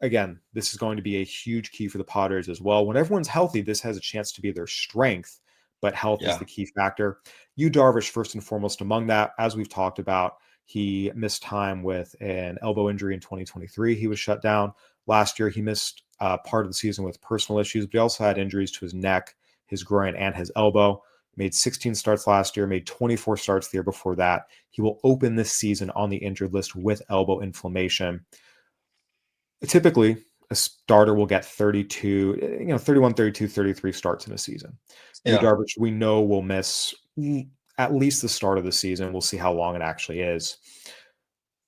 again, this is going to be a huge key for the Padres as well. When everyone's healthy, this has a chance to be their strength, but health is Yeah. the key factor. Yu Darvish, first and foremost among that, as we've talked about, he missed time with an elbow injury in 2023. He was shut down. Last year, he missed part of the season with personal issues, but he also had injuries to his neck, his groin, and his elbow. Made 16 starts last year, made 24 starts the year before that. He will open this season on the injured list with elbow inflammation. Typically, a starter will get 32, 31, 32, 33 starts in a season. Yu Yeah. Darvish, we know, will miss at least the start of the season. We'll see how long it actually is.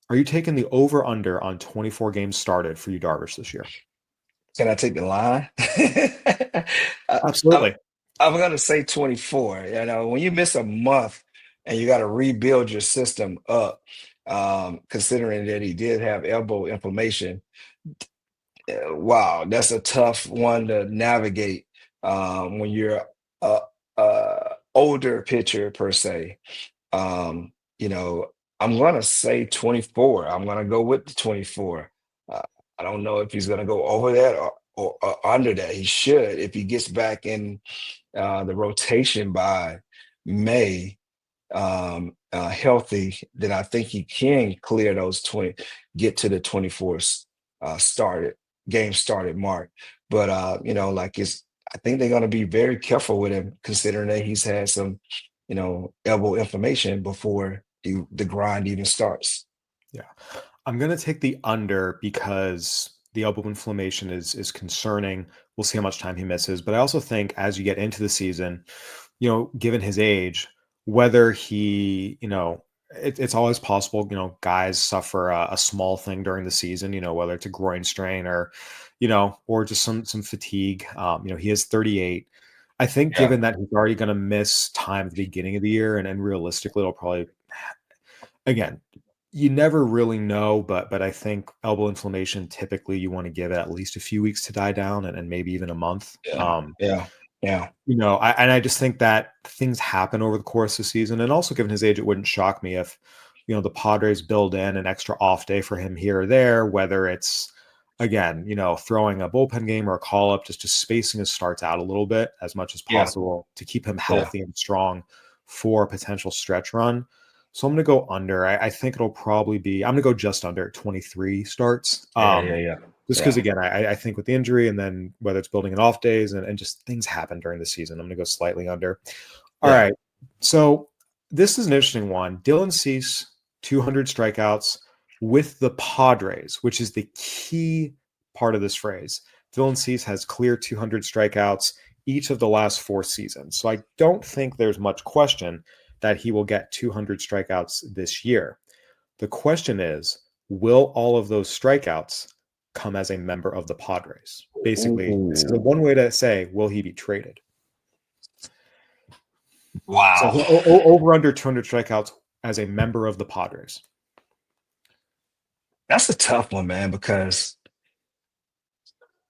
Are you taking the over under on 24 games started for Yu Darvish this year? Can I take the line? I, I'm, Absolutely. I'm gonna say 24. You know, when you miss a month and you got to rebuild your system up, considering that he did have elbow inflammation, wow, that's a tough one to navigate when you're a, older pitcher per se. Um, you know, I'm gonna say 24. I'm gonna go with the 24. Uh, I don't know if he's gonna go over that or under that. He should if he gets back in the rotation by May, healthy, then I think he can clear those 20, get to the 24 started game started mark. But like I think they're gonna be very careful with him considering that he's had some, elbow inflammation before the grind even starts. Yeah. I'm gonna take the under because the elbow inflammation is concerning. We'll see how much time he misses, but I also think as you get into the season, given his age, whether it's always possible. Guys suffer a small thing during the season. Whether it's a groin strain or just some fatigue. He is 38. I think Yeah, given that he's already going to miss time at the beginning of the year, and realistically, it'll probably again, you never really know, but I think elbow inflammation typically you want to give it at least a few weeks to die down and maybe even a month. yeah, yeah, yeah, I just think that things happen over the course of the season. And also given his age, it wouldn't shock me if, the Padres build in an extra off day for him here or there, whether it's again, throwing a bullpen game or a call up, just spacing his starts out a little bit as much as yeah, possible to keep him yeah, healthy and strong for a potential stretch run. So I'm going to go under. I think it'll probably be, I'm going to go just under 23 starts. yeah, yeah, yeah, Just because, yeah, again, I think with the injury and then whether it's building in off days and just things happen during the season, I'm going to go slightly under. All yeah. right. So this is an interesting one. Dylan Cease, 200 strikeouts with the Padres, which is the key part of this phrase. Dylan Cease has clear 200 strikeouts each of the last 4 seasons. So I don't think there's much question that he will get 200 strikeouts this year. The question is, will all of those strikeouts come as a member of the Padres? Basically, this is a Ooh, one way to say, will he be traded? So wow. over under 200 strikeouts as a member of the Padres. That's a tough one, man, because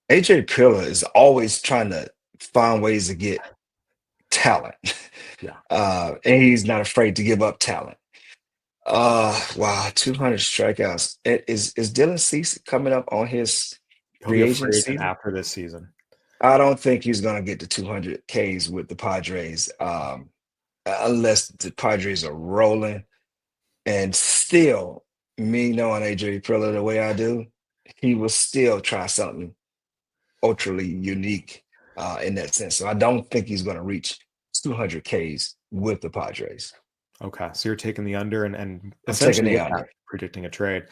AJ Prilla is always trying to find ways to get talent. Yeah, And he's not afraid to give up talent. Wow, 200 strikeouts. Is Dylan Cease coming up on his he'll be free a agent free agent season? after this season. I don't think he's going to get to 200 Ks with the Padres, unless the Padres are rolling. And still, me knowing AJ Prilla the way I do, he will still try something ultra unique in that sense. So I don't think he's going to reach 200 Ks with the Padres. Okay, so you're taking the under and I'm taking essentially the with that under. predicting a trade. I'm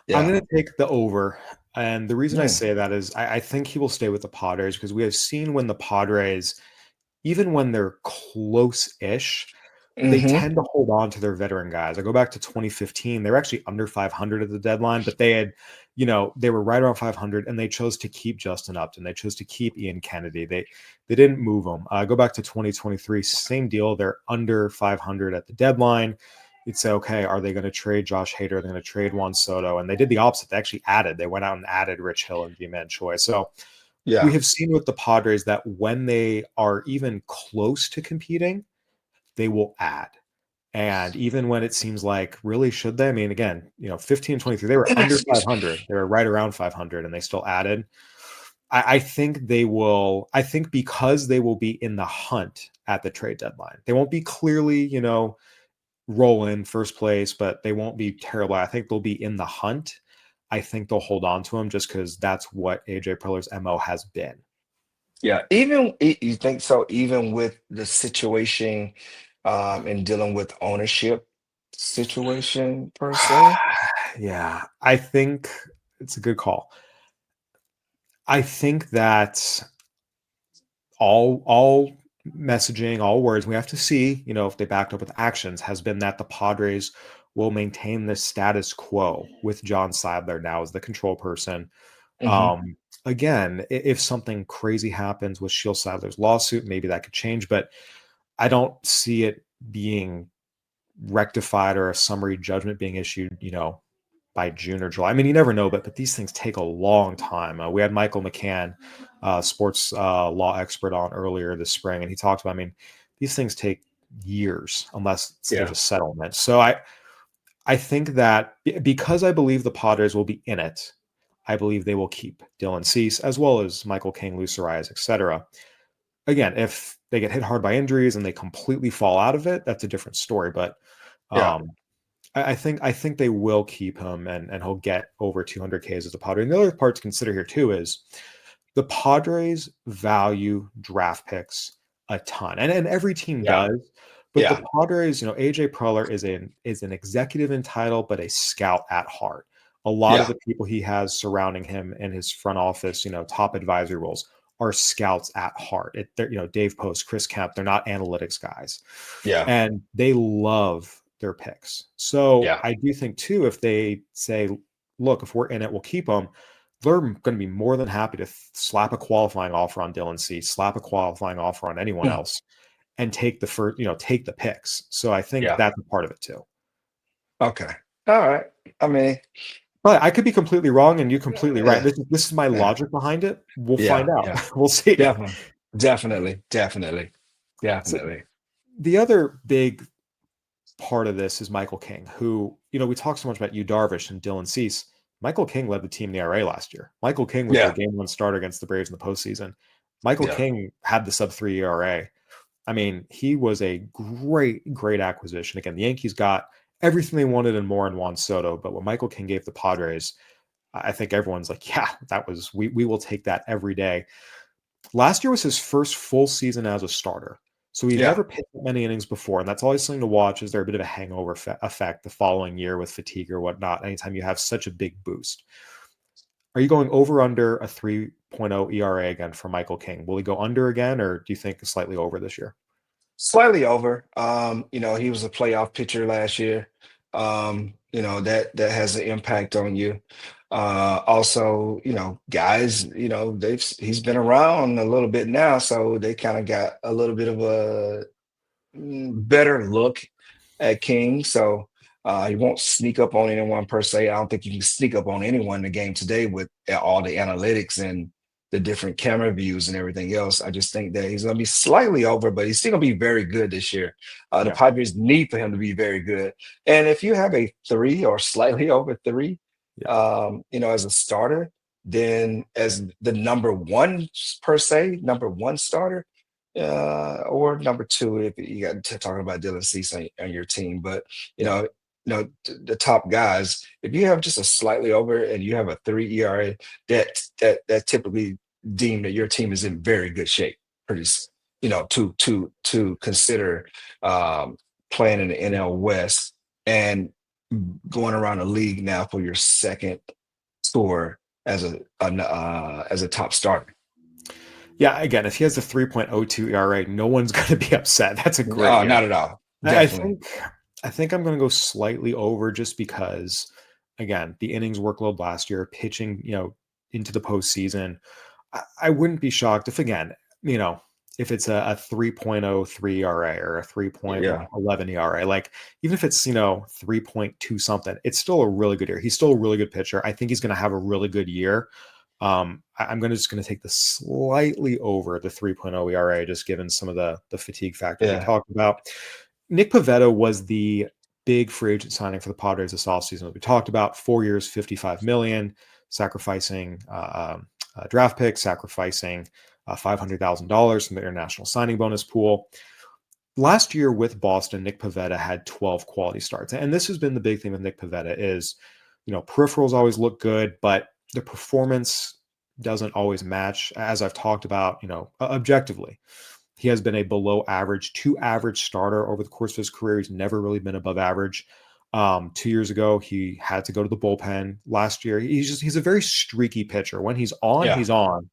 Yeah. going to take the over. And the reason I Mm. say that is I think he will stay with the Padres because we have seen when the Padres, even when they're close-ish, they Hmm. tend to hold on to their veteran guys. I go back to 2015, they were actually under 500 at the deadline, but they had, they were right around 500 and they chose to keep Justin Upton. They chose to keep Ian Kennedy. They didn't move them. Go back to 2023, same deal. They're under 500 at the deadline. You'd say, okay, are they going to trade Josh Hader? Are they going to trade Juan Soto? And they did the opposite. They actually added. They went out and added Rich Hill and G-Man Choi. So we Yeah. have seen with the Padres that when they are even close to competing, they will add. And even when it seems like, really, should they? I mean, again, 15 and 23, they were under Excuse me. 500. They were right around 500 and they still added. I think they will, I think because they will be in the hunt at the trade deadline, they won't be clearly, roll in first place, but they won't be terrible. I think they'll be in the hunt. I think they'll hold on to him just because that's what AJ Preller's MO has been. Yeah. You think so? Even with the situation, and dealing with ownership situation per se. Yeah, I think it's a good call. I think that all messaging, all words we have to see, if they backed up with actions, has been that the Padres will maintain the status quo with John Seidler now as the control person. Hmm. Again, if something crazy happens with Shield Seidler's lawsuit, maybe that could change, but I don't see it being rectified or a summary judgment being issued, by June or July. I mean, you never know, but these things take a long time. We had Michael McCann, sports law expert, on earlier this spring, and he talked about. I mean, these things take years unless there's Yeah. a settlement. So I think that because I believe the Padres will be in it, I believe they will keep Dylan Cease as well as Michael King, Luis Arias, etc. Again, if they get hit hard by injuries and they completely fall out of it, that's a different story. But Yeah. um, I think they will keep him and he'll get over 200 Ks as a Padre. And the other part to consider here too is the Padres value draft picks a ton, and every team Yeah. does. But the Yeah. Padres, AJ Preller is an executive in title, but a scout at heart. A lot of Yeah. the people he has surrounding him in his front office, top advisory roles, are scouts at heart. They're, Dave Post, Chris Kemp, they're not analytics guys, Yeah. and they love their picks. So Yeah. I do think too, if they say, look, if we're in it, we'll keep them, they're going to be more than happy to slap a qualifying offer on Dylan C, slap a qualifying offer on anyone Mm. else, and take the first, take the picks. So I think Yeah. that's a part of it too. Okay. All right. I mean, But I could be completely wrong and you completely right. yeah. This is my Yeah. logic behind it. We'll find Yeah. out. Yeah. We'll see. Definitely. Definitely. Definitely. So Definitely. the other big part of this is Michael King, who, we talk so much about Yu Darvish and Dylan Cease. Michael King led the team in the ERA last year. Michael King was their Yeah. game one starter against the Braves in the postseason. Michael Yeah. King had the sub-3 ERA. I mean, he was a great, great acquisition. Again, the Yankees got everything they wanted and more in Juan Soto, but what Michael King gave the Padres, I think everyone's like, yeah, that was we will take that every day. Last year was his first full season as a starter. So he'd Yeah. never pitched many innings before, and that's always something to watch. Is there a bit of a hangover effect the following year with fatigue or whatnot? Anytime you have such a big boost, are you going over under a 3.0 ERA again for Michael King? Will he go under again, or do you think slightly over this year? Slightly over. He was a playoff pitcher last year. That has an impact on you. Also, guys, he's been around a little bit now, so they kind of got a little bit of a better look at King. So he won't sneak up on anyone per se. I don't think you can sneak up on anyone in the game today with all the analytics and the different camera views and everything else. I just think that he's going to be slightly over, but he's still going to be very good this year. The Yeah, Padres need for him to be very good. And if you have a 3 or slightly over 3, yeah, as a starter, then as the number one per se, number one starter, or number two if you got talking about Dylan Cease on your team. But you yeah, know, the top guys, if you have just a slightly over and you have a 3 ERA, that typically deem that your team is in very good shape. Pretty, to consider um, playing in the NL West and going around the league now for your second tour as a top starter. Yeah, again, if he has a 3.02 ERA, no one's going to be upset. That's a great Oh, year. not at all. I Definitely. think I think I'm going to go slightly over just because, again, the innings workload last year, pitching, into the postseason. I wouldn't be shocked if, again, you know, if it's a 3.03 ERA or a Yeah. 3.11 ERA, like even if it's, 3.2 something, it's still a really good year. He's still a really good pitcher. I think he's going to have a really good year. I'm just going to take the slightly over the 3.0 ERA, just given some of the fatigue factors we Yeah. talked about. Nick Pivetta was the big free agent signing for the Padres this offseason that we talked about. 4 years, 55 million, sacrificing draft pick, sacrificing $500,000 from the international signing bonus pool. Last year with Boston, Nick Pivetta had 12 quality starts. And this has been the big thing with Nick Pivetta is, peripherals always look good, but the performance doesn't always match, as I've talked about, objectively. He has been a below average to average starter over the course of his career. He's never really been above average. 2 years ago, he had to go to the bullpen. Last year, he's a very streaky pitcher. When he's on, Yeah. he's on.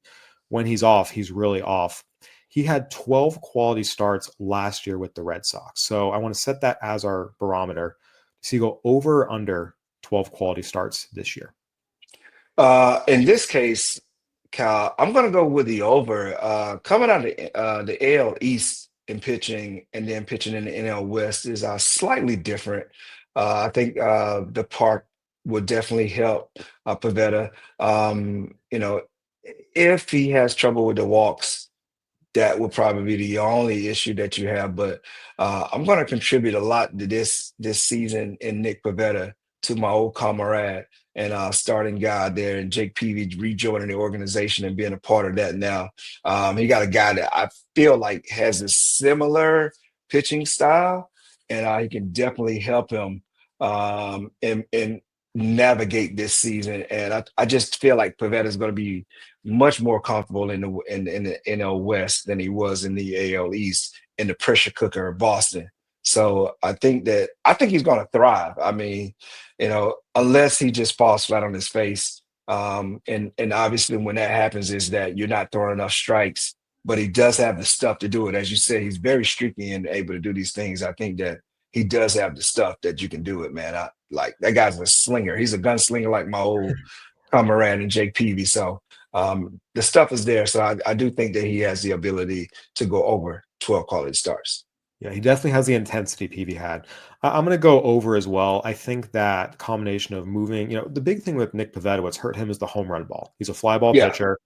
When he's off, he's really off. He had 12 quality starts last year with the Red Sox. So I want to set that as our barometer. So you go over or under 12 quality starts this year. In this case, Cal, I'm going to go with the over. Coming out of the AL East in pitching and then pitching in the NL West is slightly different. I think the park would definitely help Pavetta. If he has trouble with the walks, that would probably be the only issue that you have. But I'm going to contribute a lot to this season in Nick Pivetta to my old comrade and starting guy there, and Jake Peavy rejoining the organization and being a part of that now. He got a guy that I feel like has a similar pitching style, and he can definitely help him and navigate this season. And I just feel like Pavetta is going to be much more comfortable in the NL West than he was in the AL East in the pressure cooker of Boston. So I think he's going to thrive. I mean, unless he just falls flat on his face. And obviously when that happens is that you're not throwing enough strikes, but he does have the stuff to do it. As you said, he's very streaky and able to do these things. I think that he does have the stuff that you can do it, man. I like that guy's a slinger. He's a gunslinger like my old comrade and Jake Peavy. So the stuff is there. So I do think that he has the ability to go over 12 quality starts. Yeah, he definitely has the intensity Peavy had. I'm going to go over as well. I think that combination of moving, the big thing with Nick Pivetta, what's hurt him is the home run ball. He's a fly ball Yeah, pitcher.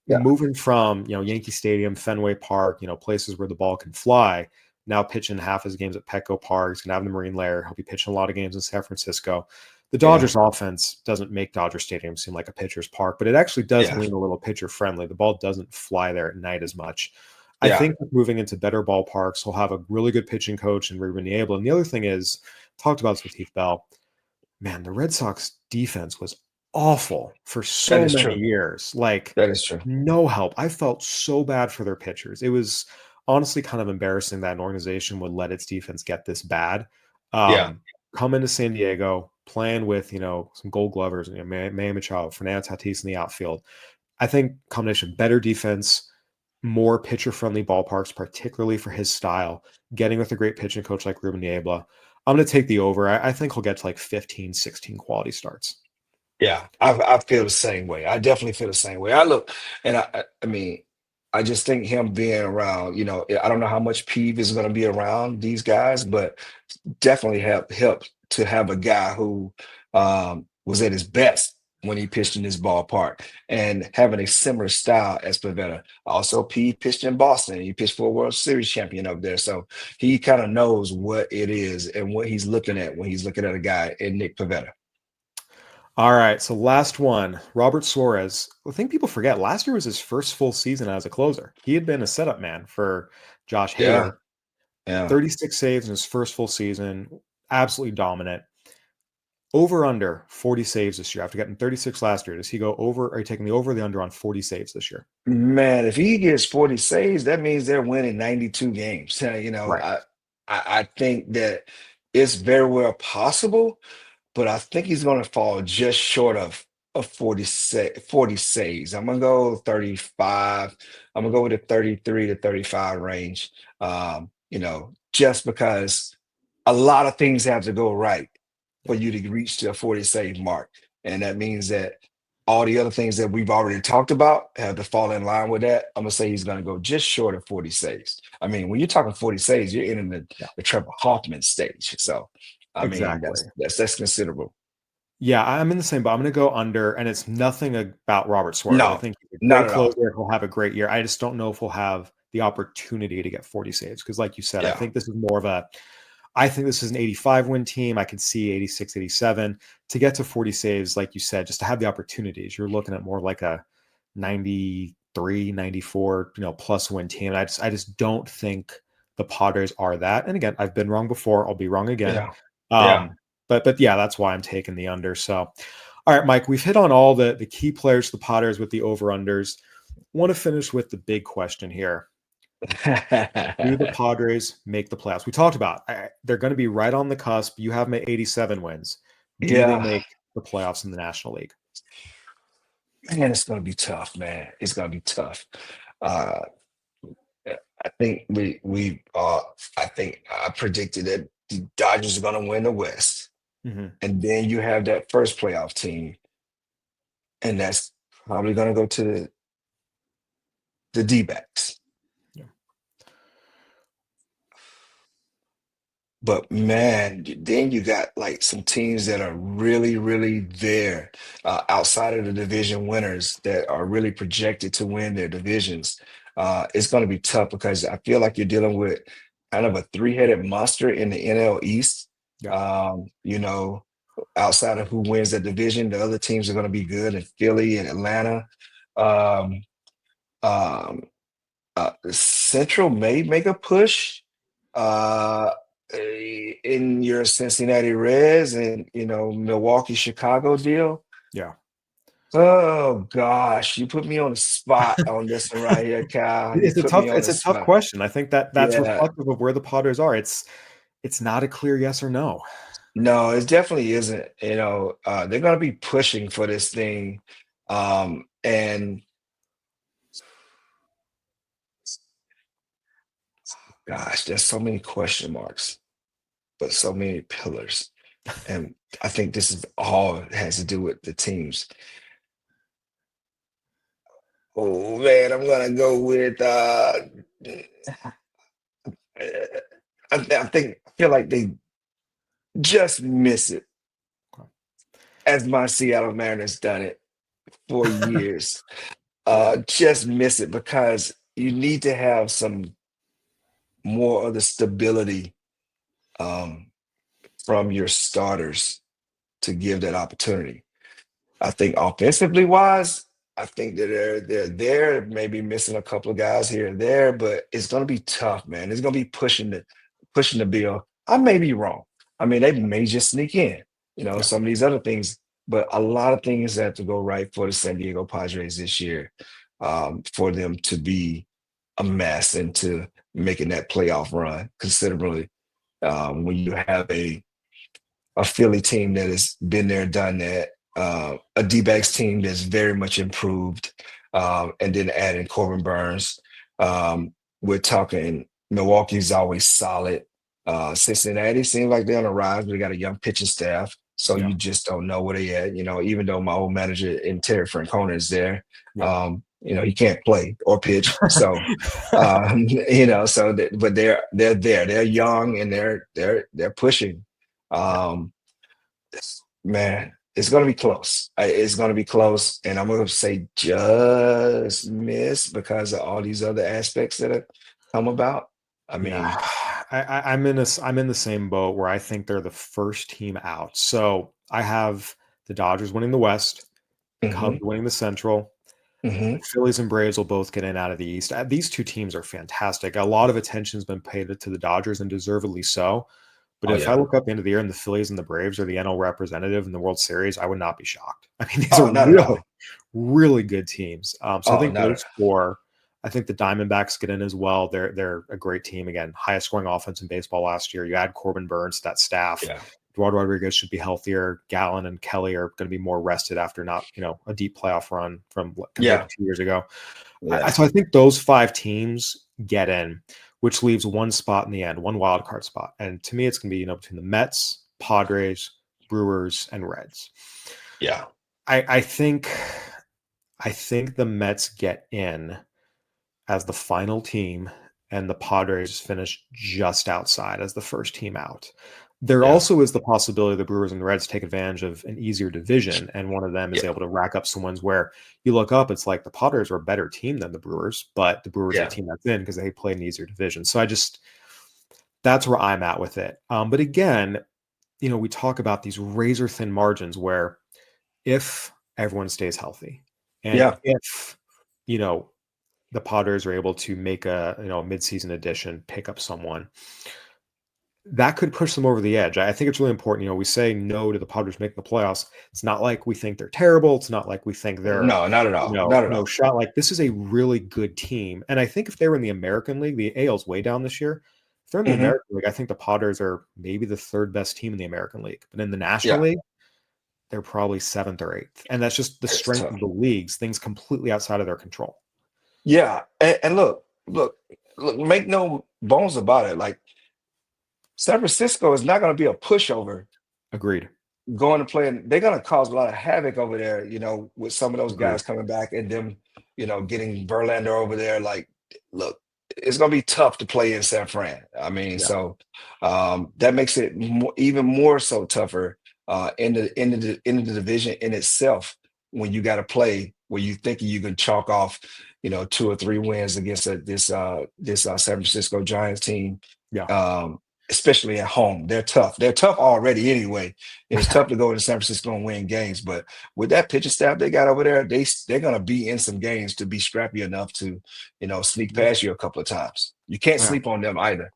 yeah, Moving from, Yankee Stadium, Fenway Park, places where the ball can fly, now pitching half his games at Petco Park. He's going to have the Marine Layer. He'll be pitching a lot of games in San Francisco. The yeah, Dodgers offense doesn't make Dodger Stadium seem like a pitcher's park, but it actually does yeah, lean a little pitcher friendly. The ball doesn't fly there at night as much. I yeah, think moving into better ballparks, he'll have a really good pitching coach in Ruben Niebla. And the other thing is, talked about this with Heath Bell. Man, the Red Sox defense was awful for that so is many true. years. Like That is true. no help. I felt so bad for their pitchers. It was honestly kind of embarrassing that an organization would let its defense get this bad. Yeah. Come into San Diego, playing with some Gold Glovers, Manny Machado, Fernando Tatis in the outfield. I think combination better defense, more pitcher friendly ballparks, particularly for his style, getting with a great pitching coach like Ruben Niebla. I'm going to take the over. I think he'll get to like 15, 16 quality starts. Yeah, I feel the same way. I definitely feel the same way. I look, and I mean, I just think him being around, I don't know how much Peeve is going to be around these guys, but definitely help to have a guy who was at his best when he pitched in this ballpark and having a similar style as Pavetta. Also, Peeve pitched in Boston. He pitched for a World Series champion up there, so he kind of knows what it is and what he's looking at when he's looking at a guy in Nick Pavetta. All right, so last one, Robert Suarez. I think people forget last year was his first full season as a closer. He had been a setup man for Josh Yeah, Hader. yeah. 36 saves in his first full season, absolutely dominant. Over under 40 saves this year after getting 36 last year. Does he go over? Are you taking the over or the under on 40 saves this year? Man, if he gets 40 saves, that means they're winning 92 games. Right. I think that it's very well possible, but I think he's going to fall just short of 40 saves. I'm going to go 35. I'm going to go with the 33 to 35 range. Just because a lot of things have to go right for you to reach the 40 save mark. And that means that all the other things that we've already talked about have to fall in line with that. I'm gonna say he's gonna go just short of 40 saves. I mean, when you're talking 40 saves, you're in Yeah, the Trevor Hoffman stage. So I mean, exactly. that's considerable. Yeah, I'm in the same boat. I'm going to go under, and it's nothing about Robert Suarez. I No, think he's a not great at all. closer. He'll have a great year. I just don't know if he'll have the opportunity to get 40 saves because, like you said, I Yeah. think this is more of a. I think this is an 85 win team. I could see 86, 87 to get to 40 saves, like you said, just to have the opportunities. You're looking at more like a 93, 94, plus win team. And I just don't think the Padres are that. And again, I've been wrong before. I'll be wrong again. Yeah. Yeah. Um, but yeah, that's why I'm taking the under. So, all right, Mike, we've hit on all the key players to the Padres with the over unders. Want to finish with the big question here. Do the Padres make the playoffs? We talked about they're going to be right on the cusp. You have them at 87 wins. Do they Yeah. make the playoffs in the National League? Man, it's gonna be tough, man. It's gonna be tough. Uh I think I think I predicted that the Dodgers are gonna win the West. Hmm. And then you have that first playoff team, and that's probably gonna go to the D-backs. Yeah. But man, then you got like some teams that are really, really there outside of the division winners that are really projected to win their divisions. It's going to be tough because I feel like you're dealing with kind of a three-headed monster in the NL East. Yeah. You know, outside of who wins that division, the other teams are going to be good in Philly and Atlanta. Um, um, Central may make a push uh, in your Cincinnati Reds and Milwaukee Chicago deal. Yeah. Oh gosh, you put me on the spot on this one right here, Kyle. You It's a put tough me on it's the a tough spot. question. I think that's Yeah, reflective of where the Padres are. It's not a clear yes or no. no, it definitely isn't. They're going to be pushing for this thing, and gosh, there's so many question marks, but so many pillars. And I think this is all has to do with the teams. Oh man, I'm gonna go with I feel like they just miss it as my Seattle Mariners done it for years. Yeah. Just miss it because you need to have some more of the stability um, from your starters to give that opportunity. I think offensively wise, I think that they're there, maybe missing a couple of guys here and there, but it's gonna be tough, man. It's gonna be pushing the bill. I may be wrong. I mean, they may just sneak in, Yeah. some of these other things, but a lot of things have to go right for the San Diego Padres this year, for them to be a mess and to making that playoff run considerably. When you have a Philly team that has been there, done that, a D-backs team that's very much improved, and then adding Corbin Burns. We're talking Milwaukee's always solid. Cincinnati seems like they're on the rise. We got a young pitching staff, so Yeah. you just don't know where they at. Even though my old manager in Terry Francona is there, Yeah. he can't play or pitch. So but they're there. They're young and they're pushing. Yeah. Um, Man, it's gonna be close. It's gonna be close, and I'm gonna say just miss because of all these other aspects that have come about. I Yeah, mean, I'm in the same boat where I think they're the first team out. So I have the Dodgers winning the West, the Cubs hmm winning the Central, the hmm Phillies and Braves will both get in out of the East. These two teams are fantastic. A lot of attention has been paid to the Dodgers, and deservedly so. But oh if I yeah, look up into the year and the Phillies and the Braves are the NL representative in the World Series, I would not be shocked. I mean, these oh are not at really, all. really good teams. So I Oh think not at those four. I think the Diamondbacks get in as well. They're a great team. Again, highest scoring offense in baseball last year. You add Corbin Burns to that staff. Yeah. Eduardo Rodriguez should be healthier. Gallen and Kelly are going to be more rested after not, a deep playoff run from compared Yeah. to 2 years ago. Yeah. So I think those 5 teams get in, which leaves one spot in the end, one wild card spot. And to me, it's going to be, between the Mets, Padres, Brewers, and Reds. Yeah. I think the Mets get in as the final team, and the Padres finish just outside as the first team out. There also is the possibility the Brewers and the Reds take advantage of an easier division, and one of them is able to rack up some wins where you look up, it's like the Padres are a better team than the Brewers, but the Brewers are the team that's in because they play an easier division. So that's where I'm at with it. But again, we talk about these razor thin margins where if everyone stays healthy and if, the Padres are able to make a midseason addition, pick up someone that could push them over the edge. I think it's really important. We say no to the Padres making the playoffs. It's not like we think they're terrible. It's not like we think they're no, not at all. Not at no all. shot. Like, this is a really good team. And I think if they were in the American League, the AL's way down this year. If they're in the American League, I think the Padres are maybe the 3rd best team in the American League. But in the National League, they're probably 7th or 8th. And that's just the strength of the leagues, things completely outside of their control. Yeah. And look, make no bones about it. Like, San Francisco is not going to be a pushover. Agreed. Going to play, and they're going to cause a lot of havoc over there, with some of those guys coming back and them, getting Verlander over there. Like, look, it's going to be tough to play in San Fran. I mean, so that makes it even more so tougher in the division in itself, when you got to play where you think you can chalk off, 2 or 3 wins against this San Francisco Giants team. Especially at home. They're tough. They're tough already anyway. It's tough to go to San Francisco and win games. But with that pitching staff they got over there, they're going to be in some games to be scrappy enough to, sneak past you a couple of times. You can't sleep on them either.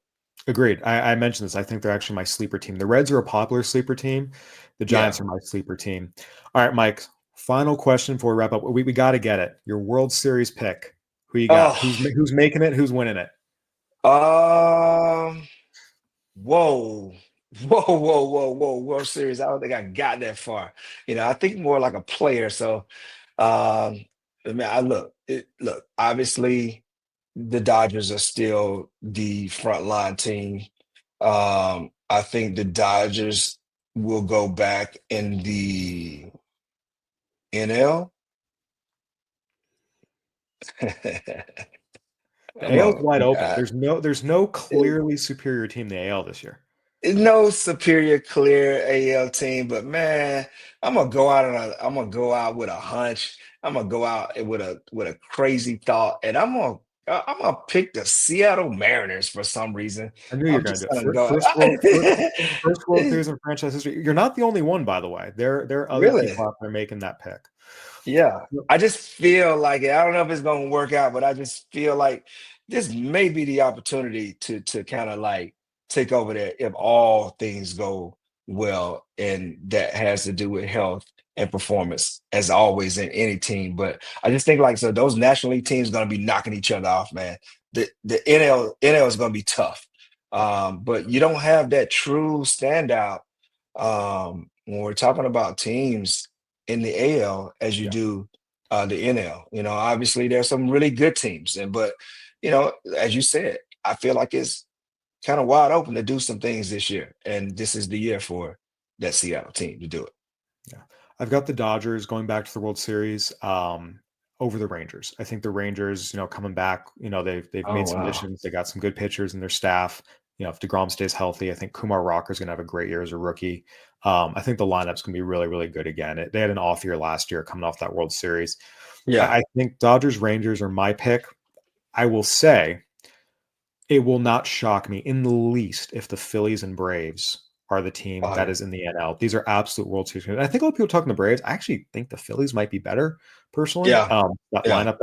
Agreed. I mentioned this. I think they're actually my sleeper team. The Reds are a popular sleeper team. The Giants are my sleeper team. All right, Mike, final question before we wrap up. We got to get it. Your World Series pick. Who you got? Who's making it? Who's winning it? Whoa, World Series. I don't think I got that far. I think more like a player. So, look, obviously the Dodgers are still the frontline team. I think the Dodgers will go back in the NL. The AL's wide open. There's no clearly superior team in the AL this year. No superior clear AL team, but man, I'm gonna go out with a hunch. I'm gonna go out with a crazy thought, and I'm gonna pick the Seattle Mariners for some reason. I knew you were I'm going just to do gonna it. First World Series in franchise history. You're not the only one, by the way. There are other people out there making that pick. Yeah, I just feel like it. I don't know if it's going to work out, but I just feel like this may be the opportunity to kind of like take over there if all things go well, and that has to do with health and performance, as always in any team. But I just think like, so those National League teams going to be knocking each other off, man. The NL is going to be tough, but you don't have that true standout when we're talking about teams in the AL as you do the NL. Obviously there's some really good teams, but as you said, I feel like it's kind of wide open to do some things this year, and this is the year for that Seattle team to do it. Yeah, I've got the Dodgers going back to the World Series over the Rangers. I think the Rangers, coming back, they've made some additions. They got some good pitchers in their staff. If DeGrom stays healthy, I think Kumar Rocker's going to have a great year as a rookie. I think the lineup's going to be really, really good again. They had an off year last year coming off that World Series. Yeah, I think Dodgers, Rangers are my pick. I will say it will not shock me in the least if the Phillies and Braves are the team that is in the NL. These are absolute World Series. And I think a lot of people talking the Braves. I actually think the Phillies might be better personally. That lineup,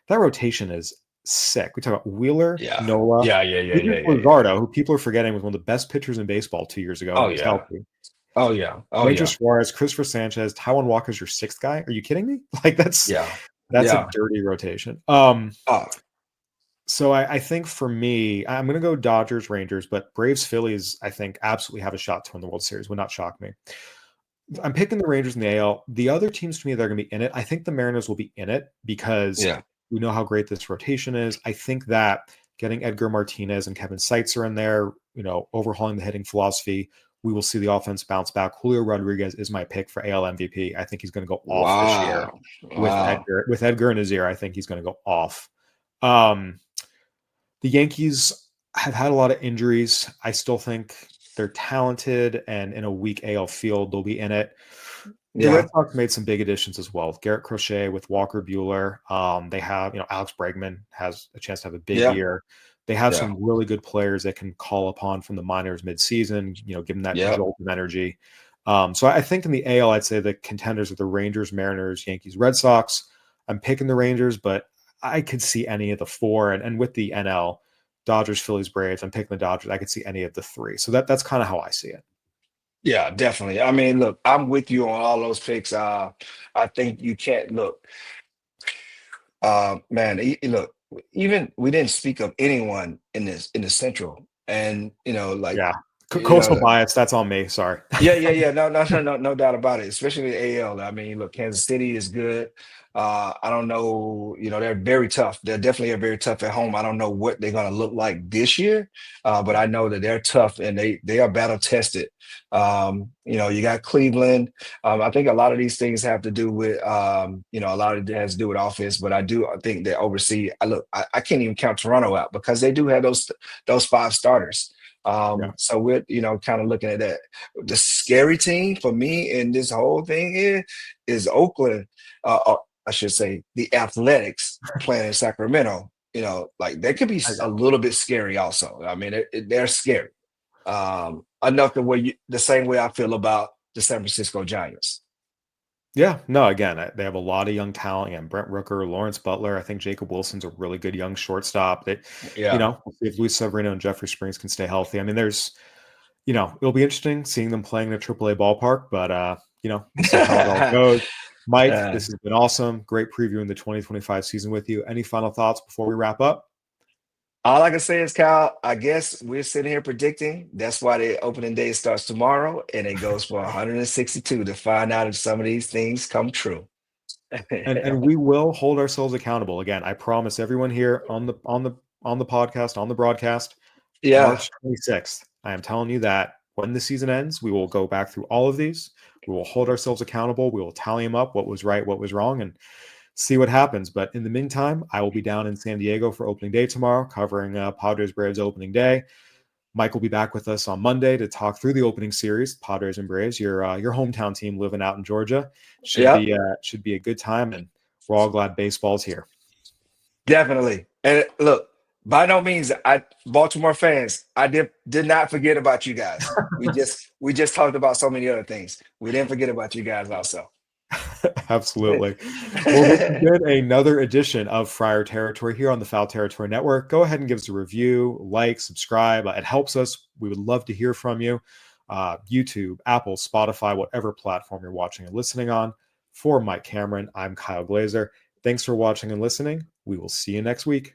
that rotation is sick. We talk about Wheeler, Nola, Luzardo, who people are forgetting was one of the best pitchers in baseball 2 years ago. Healthy. Ranger Suarez, Christopher Sanchez, Taijuan Walker's your 6th guy. Are you kidding me? Like that's a dirty rotation. So I think for me, I'm going to go Dodgers, Rangers, but Braves, Phillies, I think absolutely have a shot to win the World Series. Would not shock me. I'm picking the Rangers in the AL. The other teams to me that are going to be in it, I think the Mariners will be in it because Yeah. we know how great this rotation is. I think that getting Edgar Martinez and Kevin Seitzer in there, overhauling the hitting philosophy, we will see the offense bounce back. Julio Rodriguez is my pick for AL MVP. I think he's going to go off this year Wow. with Wow. Edgar. With Edgar in his ear, I think he's going to go off. Um, the Yankees have had a lot of injuries. I still think they're talented, and in a weak AL field, they'll be in it. The Red Yeah. Sox made some big additions as well. Garrett Crochet with Walker Bueller. They have, Alex Bregman has a chance to have a big Yeah. year. They have Yeah. some really good players that can call upon from the minors midseason, give them that Yeah. jolt of energy. So I think in the AL, I'd say the contenders are the Rangers, Mariners, Yankees, Red Sox. I'm picking the Rangers, but I could see any of the four. And with the NL, Dodgers, Phillies, Braves, I'm picking the Dodgers. I could see any of the three. So that's kind of how I see it. Yeah, definitely. I mean, look, I'm with you on all those picks. I think you can't look. Man, look, even we didn't speak of anyone in the Central, and like Yeah. you Coastal know, bias. That's on me. Sorry. yeah. No doubt about it. Especially the AL. I mean, look, Kansas City is good. I don't know. They're very tough. They're definitely are very tough at home. I don't know what they're going to look like this year, but I know that they're tough and they are battle tested. You got Cleveland. I think a lot of these things have to do with a lot of it has to do with offense. But I think they oversee. I can't even count Toronto out because they do have those five starters. Yeah. So we're kind of looking at that. The scary team for me in this whole thing is Oakland. I should say the Athletics playing in Sacramento. Like they could be I a know. little bit scary. Also, I mean, they're scary enough the same way I feel about the San Francisco Giants. Yeah. No, again, they have a lot of young talent. And Brent Rooker, Lawrence Butler. I think Jacob Wilson's a really good young shortstop. That, Yeah. we'll see if Luis Severino and Jeffrey Springs can stay healthy. I mean, it'll be interesting seeing them playing in a AAA ballpark, but we'll see how it all goes. Mike, Uh, this has been awesome. Great previewing the 2025 season with you. Any final thoughts before we wrap up? All I can say is, Kyle, I guess we're sitting here predicting. That's why the opening day starts tomorrow and it goes for 162 to find out if some of these things come true. And we will hold ourselves accountable. Again, I promise everyone here on the podcast, on the broadcast, Yeah, March 26th. I am telling you that when the season ends, we will go back through all of these. We will hold ourselves accountable. We will tally them up, what was right, what was wrong, and see what happens. But in the meantime, I will be down in San Diego for opening day tomorrow, covering Padres Braves opening day. Mike will be back with us on Monday to talk through the opening series, Padres and Braves. Your hometown team living out in Georgia yeah, should be a good time, and we're all glad baseball's here. definitely. And look, by no means, Baltimore fans, I did not forget about you guys. We just talked about so many other things. We didn't forget about you guys also. Absolutely. Well, this has been another edition of Friar Territory here on the Foul Territory Network. Go ahead and give us a review, like, subscribe. It helps us. We would love to hear from you. YouTube, Apple, Spotify, whatever platform you're watching and listening on. For Mike Cameron, I'm Kyle Glaser. Thanks for watching and listening. We will see you next week.